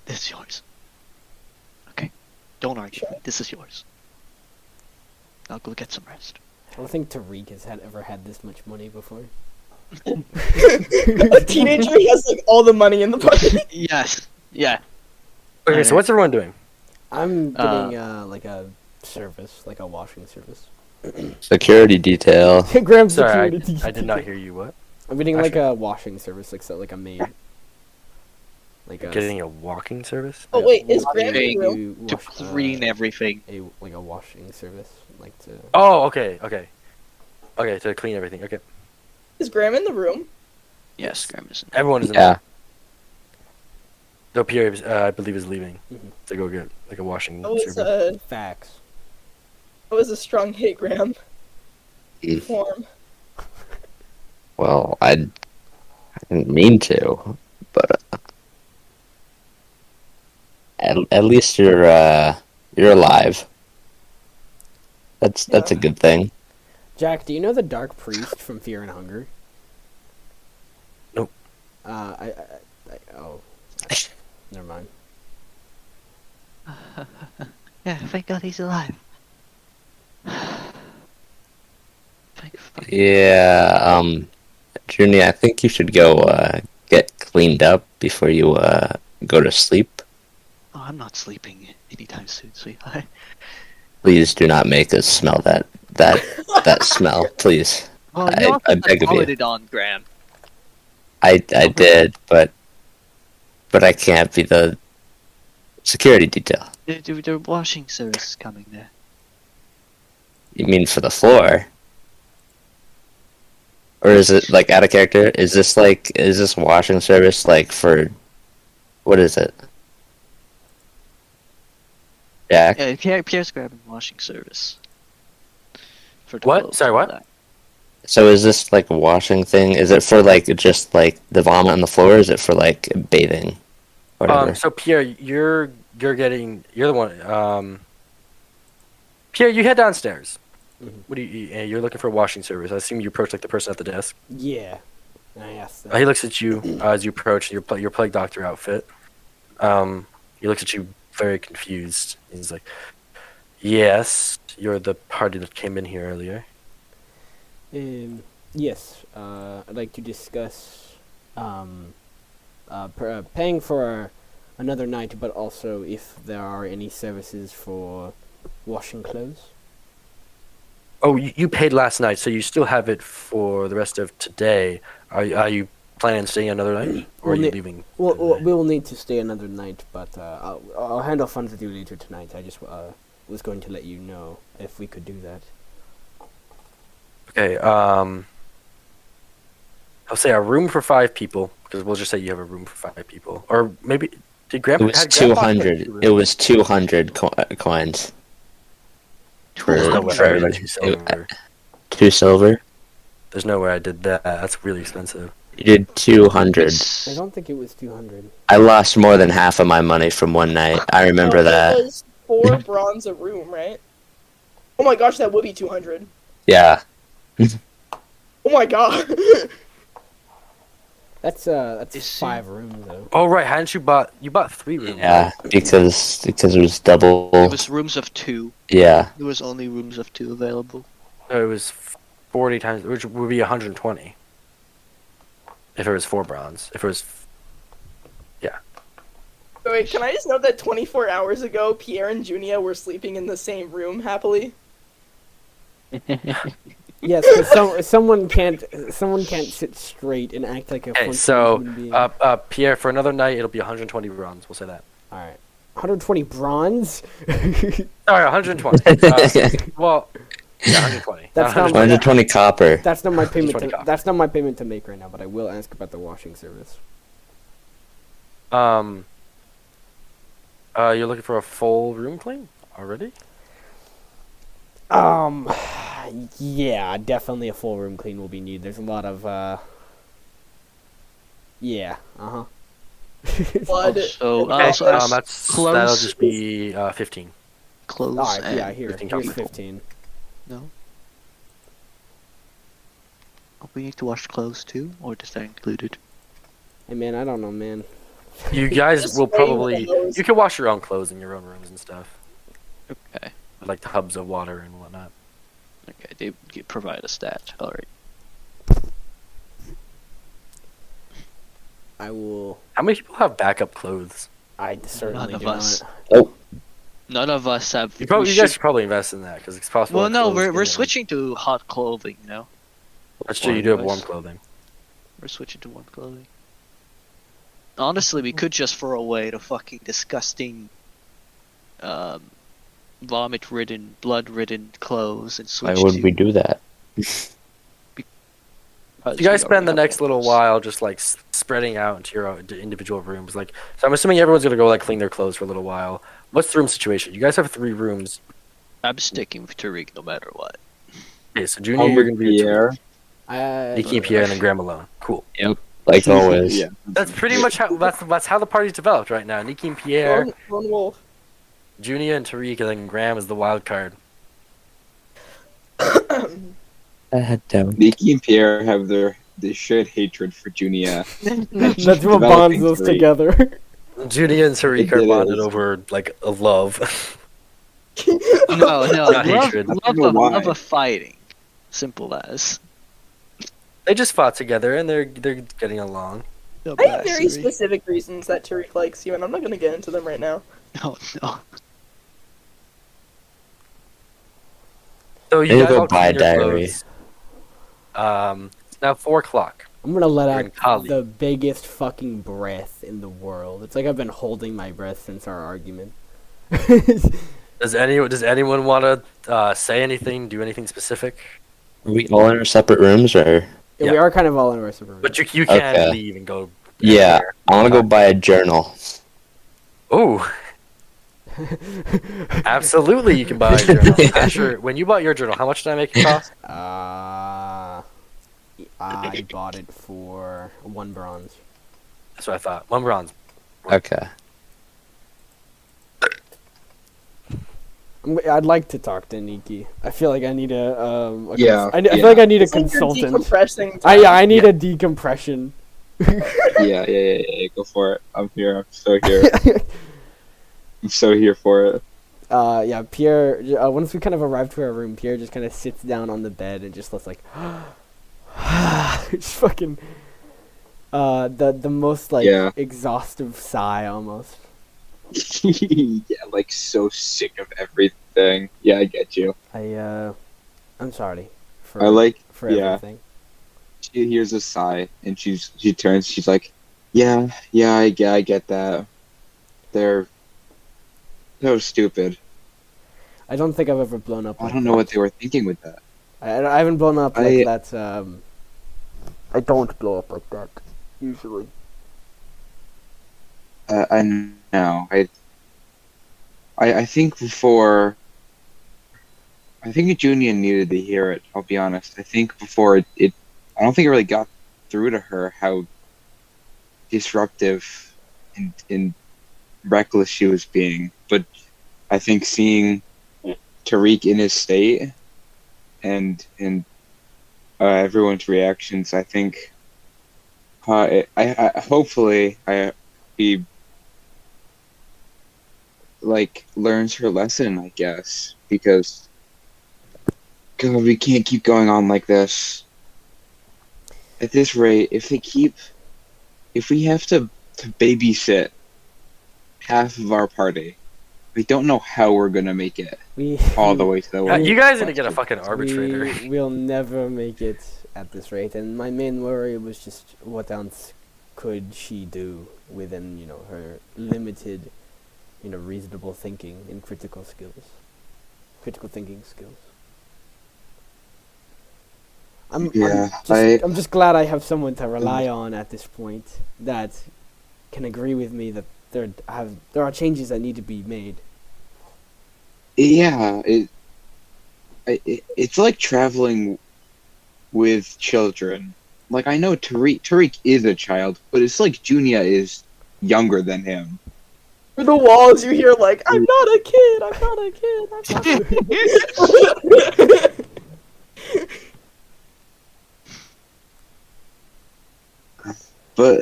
this is yours. Okay, don't argue. Sure. This is yours. I'll go get some rest. I don't think Tariq has ever had this much money before. A teenager, he has like all the money in the party. Yes. Yeah. Okay, so what's everyone doing? I'm getting like a service, like a washing service. Security detail. Graham's Sorry, security. I did not hear you. What? I'm getting like a washing service, like a maid. Like a Getting a walking service? Oh wait, is Graham in the Washing room? To clean everything. like a washing service, like to. Oh, okay. To clean everything. Okay, Is Graham in the room? Yes, Graham is. everyone is in Yeah. Though Pierre, I believe, is leaving Mhm. to go get like a washing That was service. Facts. a strong hit, Graham. Mm. Form. Well, I didn't mean to, but at least you're alive. That's a good thing. Jack, do you know the Dark Priest from Fear and Hunger? Nope. Oh, never mind. Yeah, thank God he's alive. Yeah, Junie, I think you should go get cleaned up before you go to sleep. Oh, I'm not sleeping anytime soon, sweetheart. Please do not make us smell that smell, please. Well, I beg of you. it on, Graham. I did, but I can't be the security detail. Their washing service is coming there. You mean for the floor? Or is it like out of character? Is this washing service like for what is it? Jack. Yeah, Pierre's grabbing washing service. For the What? clothes Sorry, and all what? that. So is this like a washing thing? Is it for like just like the vomit on the floor? Or is it for like bathing? Whatever. So Pierre, you're the one. Pierre, you head downstairs. Mhm. What do you're looking for a washing service? I assume you approach like the person at the desk. Yeah. I asked He that. looks at you as you approach your plague doctor outfit. He looks at you very confused. He's like, "Yes, you're the party that came in here earlier." Yes. I'd like to discuss paying for another night, but also if there are any services for washing clothes. Oh, you paid last night, so you still have it for the rest of today. Are you planning on staying another night, or are you leaving? Well, today? we will need to stay another night, but I'll handle funds with you later tonight. I just was going to let you know if we could do that. Okay. I'll say a room for 5 people, because we'll just say you have a room for 5 people, or maybe did It Grandpa? was had Grandpa get 200. 2 It rooms? was 200 coins. There's no way For I did everybody. 2 silver. 2 silver. There's no way I did that. That's really expensive. You did 200. I don't think it was 200. I lost more than half of my money from one night. I remember No, that. It was 4 bronze a room, right? Oh my gosh, that would be 200. Yeah. Oh my god. That's Is 5 rooms though. Oh right, hadn't you bought 3 rooms? Yeah, because it was double. It was rooms of 2. Yeah. There was only rooms of 2 available. So it was 40 times, which would be 120. If it was 4 bronze. If it was, Wait, can I just note that 24 hours ago, Pierre and Junia were sleeping in the same room happily? Yes, because someone can't sit straight and act like a okay. functioning So human being. Pierre, for another night, it'll be 120 bronze. We'll say that. All right, 120 bronze. Sorry, 120. Well, yeah, 120. That's Not not 120 copper. That's not my payment. 120 To, copper. that's not my payment to make right now, but I will ask about the washing service. You're looking for a full room clean already? Yeah, definitely a full room clean will be needed. There's a lot of yeah, Blood. So, Okay, also ask That'll clothes. just be 15. Clothes Alright, and yeah, here's 15 15. no. Oh, we need to wash clothes too, or is that included? Hey man, I don't know, man. You guys Just will wait probably. for those. You can wash your own clothes in your own rooms and stuff, Okay. like tubs of water and whatnot. Okay, they provide a stat. All right. I will. How many people have backup clothes? I certainly None of do us. not. None of us have. You we guys should probably invest in that because it's possible. Well, that no, clothes we're can- switching to hot clothing. You know, That's true. You do have Warm warm clothes. clothing. we're switching to warm clothing. Honestly, we could just throw away the fucking disgusting, vomit-ridden, blood-ridden clothes and Why switch would to. we do that? because You we guys spend already the have next little clothes. while just like spreading out into your individual rooms. Like, so I'm assuming everyone's gonna go like clean their clothes for a little while. What's the room situation? You guys have 3 rooms. I'm sticking with Tariq no matter what. Okay, so Junior, you're gonna be Pierre. Nikki, Pierre, and then Graham alone. Cool. Like always. Yeah. That's pretty much how that's how the party's developed right now. Nikki and Pierre, Lone wolf. Junia and Tariq, and then Graham is the wild card. Nikki and Pierre have their shared hatred for Junia. That's what bonds Developing those three. together. Junia and Tariq are It bonded is. over like a love. No, Not hatred. love of fighting. Simple as. They just fought together and they're getting along. No I have very blasphemy. specific reasons that Tariq likes you, and I'm not gonna get into them right now. No. So I you need to guys go all buy a clean your diary. clothes. It's now 4:00. I'm gonna let You're in out Kali. the biggest fucking breath in the world. It's like I've been holding my breath since our argument. Does anyone want to say anything? Do anything specific? Are we all in our separate rooms, or? Yeah, we are kind of all in our separate But rooms. you can Okay. leave and go. Yeah, I want to go buy a journal. Oh, Absolutely, you can buy a journal. Asher, when you bought your journal, how much did I make it cost? I bought it for 1 bronze. That's what I thought. 1 bronze. Okay. I'd like to talk to Nikki. I feel like I need a Yeah, I feel like I need a It's like your consultant. decompressing I time. I need a decompression. Yeah. Go for it. I'm here. I'm so here. I'm so here for it. Yeah, Pierre. Once we kind of arrive to our room, Pierre just kind of sits down on the bed and just looks like, just fucking, the most like Yeah. exhaustive sigh almost. Yeah, like so sick of everything. Yeah, I get you. I'm sorry for I like. for yeah. everything. She hears a sigh and she turns. She's like, yeah, I get that. They're so stupid. I don't think I've ever blown up. I Like don't know that. what they were thinking with that. I haven't blown up I- like that. I don't blow up like that usually. I know. I think before. I think Junia needed to hear it. I'll be honest. I think before it I don't think it really got through to her how disruptive and reckless she was being. But I think seeing Tariq in his state and everyone's reactions, I think I hopefully he like learns her lesson, I guess, because God, we can't keep going on like this. At this rate, if we have to babysit half of our party, we don't know how we're gonna make it all the way to the You West. guys need to get a fucking arbitrator. We'll never make it at this rate, and my main worry was just what else could she do within, her limited, reasonable thinking and critical thinking skills. I'm just glad I have someone to rely on at this point that can agree with me that there are changes that need to be made. Yeah, it's like traveling with children. Like, I know Tariq is a child, but it's like Junia is younger than him. Through the walls, you hear like, "I'm not a kid. I'm not a kid. I'm not a kid." But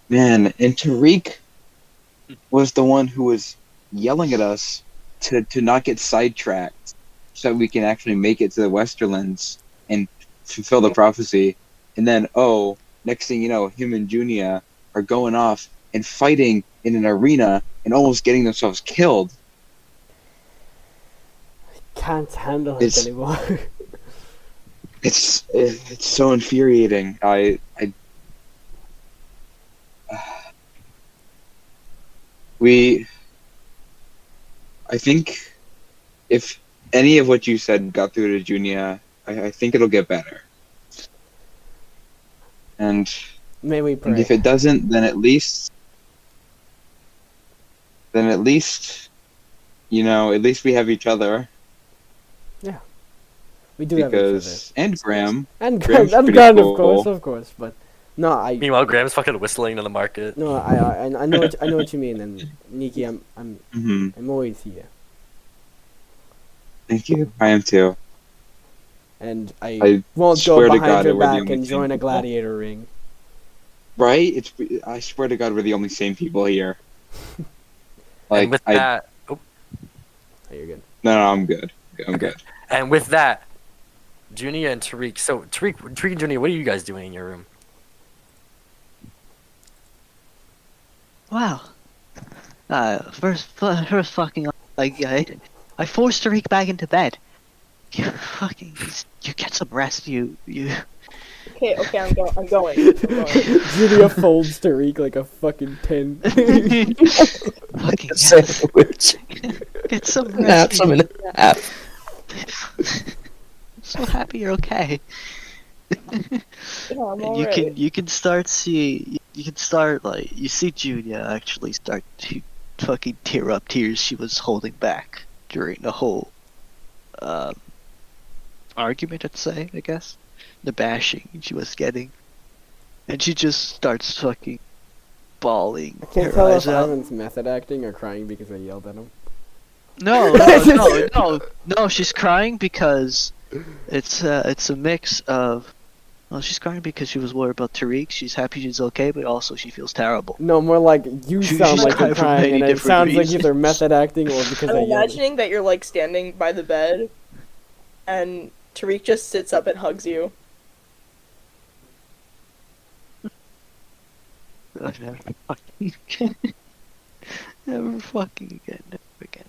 man, and Tariq was the one who was yelling at us to not get sidetracked, so we can actually make it to the Westerlands and fulfill the prophecy. And then, next thing you know, him and Junia are going off and fighting in an arena and almost getting themselves killed. Can't handle it anymore. It's so infuriating. I think if any of what you said got through to Junia, I think it'll get better. And May we pray. And if it doesn't, then at least, at least we have each other. Yeah, we do have each other. And Graham. And Graham's Graham, pretty of cool. course. But no, Meanwhile, Graham's fucking whistling to the market. No, I know I know what you mean, and Nikki, I'm always here, Thank you. I am too. and I won't swear go to behind God your that we're the back only and join a people. gladiator ring. Right? I swear to God, we're the only sane people here. Like, And with that, Oh, you're good. No, I'm good. I'm good. And with that, Junia and Tariq. So Tariq and Junia, what are you guys doing in your room? Wow. First fucking, I forced Tariq back into bed. You get some rest, you. Okay, I'm going. Julia folds Tariq like a fucking pin. Fucking Sandwich. get some rest. Nap some in half. I'm so happy you're okay. Yeah, I'm And you can start like you see Julia actually start to fucking tear up tears she was holding back during the whole argument, I'd say, I guess. The bashing she was getting. And she just starts fucking bawling I can't her tell eyes if out. Ivan's method acting or crying because I yelled at him. No, she's crying because it's a mix of, well, she's crying because she was worried about Tariq, she's happy she's okay, but also she feels terrible. No, more like you She's sound like crying you're for crying, many and it different sounds like reasons. either method acting or because I'm I yelled. imagining that you're like standing by the bed, and Tariq just sits up and hugs you. Oh, never fucking again. Never fucking again. Never again.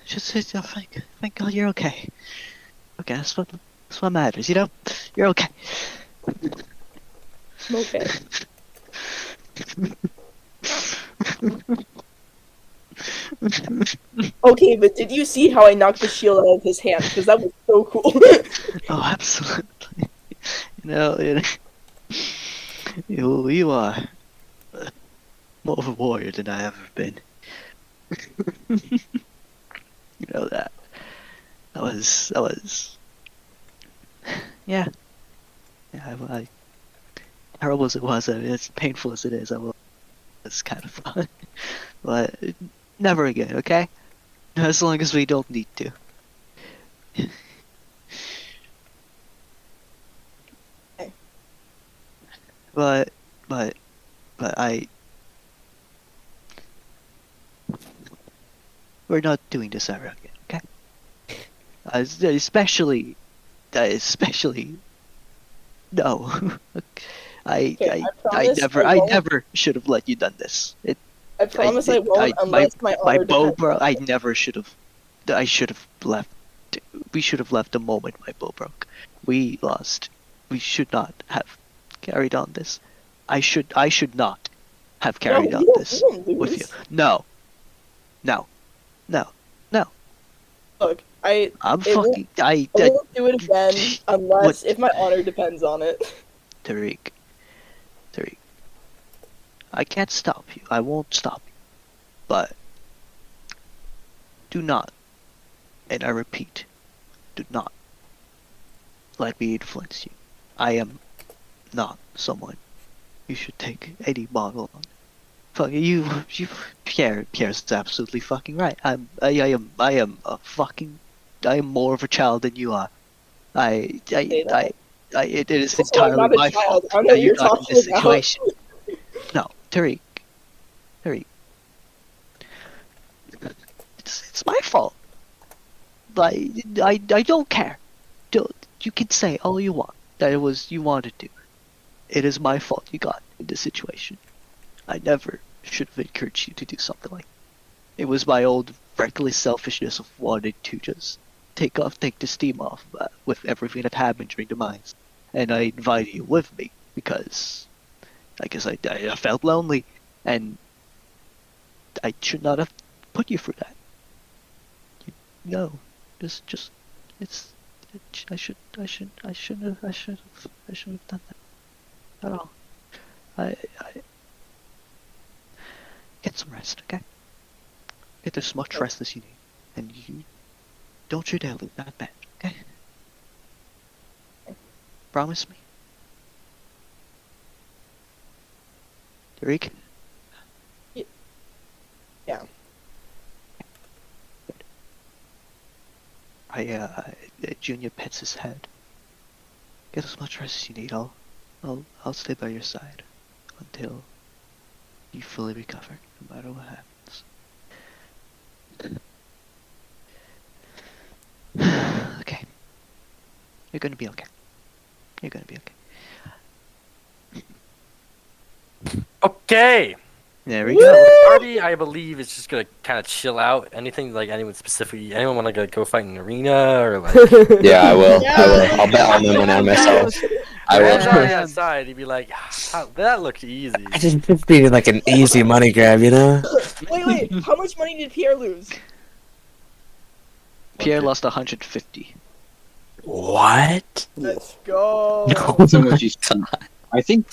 Just thank God you're okay. Okay, that's what matters. You know, you're okay. Okay. Okay, but did you see how I knocked the shield out of his hand? Because that was so cool. Oh, absolutely. You know, you are more of a warrior than I ever been. You know that. That was. Yeah. Yeah. Terrible as it was, I mean, as painful as it is, it's kind of fun. But never again, okay? As long as we don't need to. But we're not doing this ever again, okay? Especially, no. Okay, I promise I won't. never should have let you done this. I promise I won't unless my My honor bow, depends bro. on I it. never should have. I should have left. We should have left the moment my bow broke. We lost. We should not have carried on this. I should not have carried on this You won't with you. lose. No. Look, I'm It won't- fucking. I won't do it again unless if my honor depends on it. Tariq. I can't stop you. I won't stop you. But do not, and I repeat, do not let me influence you. I am not someone you should take any model on. Fuck you, Pierre's absolutely fucking right. I am more of a child than you are. It is Also, I'm entirely not a my child. fault I don't know that what you're you're not in talking this about. situation. No, Tariq. It's my fault. I don't care. You can say all you want that it was you wanted to. It is my fault you got in this situation. I never should have encouraged you to do something like that. It was my old reckless selfishness of wanting to just take the steam off with everything that happened during the mines. And I invited you with me because I guess I felt lonely and I should not have put you through that. No, just it's. I shouldn't have done that at all. I get some rest, okay? Get as much rest as you need, and you don't you dare leave that bed, okay? Promise me, Tariq. Yeah. Junior pets his head. Get as much rest as you need. I'll stay by your side until you fully recover, no matter what happens. Okay. You're gonna be okay. You're gonna be okay. Okay. There we So go. the party, I believe, is just gonna kind of chill out. Anything like anyone specifically? Anyone want to go fight in an arena or like? Yeah, I will. Yeah. I will. I'll bet on them when I myself. I Rand's will. already outside. He'd be like, "That looked easy." I just needed like an easy money grab, you know? Wait, how much money did Pierre lose? Pierre lost 150. What? Let's go. So much he's. I think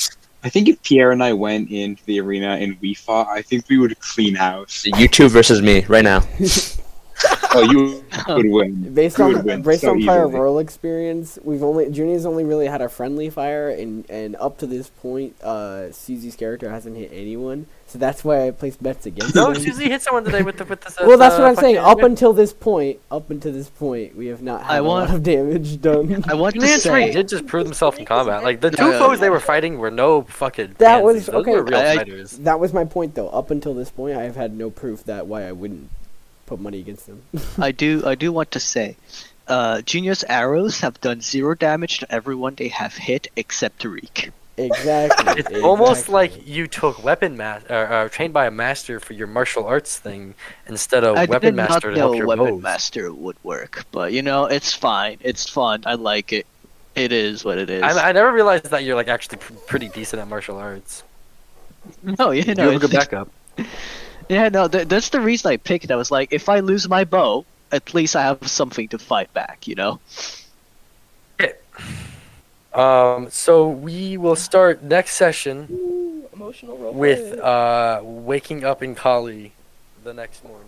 I think if Pierre and I went into the arena and we fought, I think we would clean house. You two versus me right now. Oh, you would win. Based You on would win based so on prior easily. role experience, Junior's only really had a friendly fire, and up to this point, Susie's character hasn't hit anyone. So that's why I placed bets against No, him. Susie hit someone today with the Well, that's what I'm saying. fucking- Up until this point, we have not had a lot of damage done. I want to Julian 3 say did just prove himself in combat. Like the two Yeah. foes they were fighting were no fucking. That pansies. was Those okay. were real I- fighters. That was my point, though. Up until this point, I have had no proof that why I wouldn't put money against them. I do want to say, Junior's arrows have done 0 damage to everyone they have hit except Tariq. Exactly. It's almost exactly. like you took trained by a master for your martial arts thing instead of I weapon did not master to help know your Weapon bows. Master would work, but it's fine. It's fun. I like it. It is what it is. I never realized that you're like actually pretty decent at martial arts. No, You have a good it's- backup. Yeah, no, that's the reason I picked it. I was like, if I lose my bow, at least I have something to fight back, So we will start next session Ooh, emotional role with play. waking up in Kali the next morning.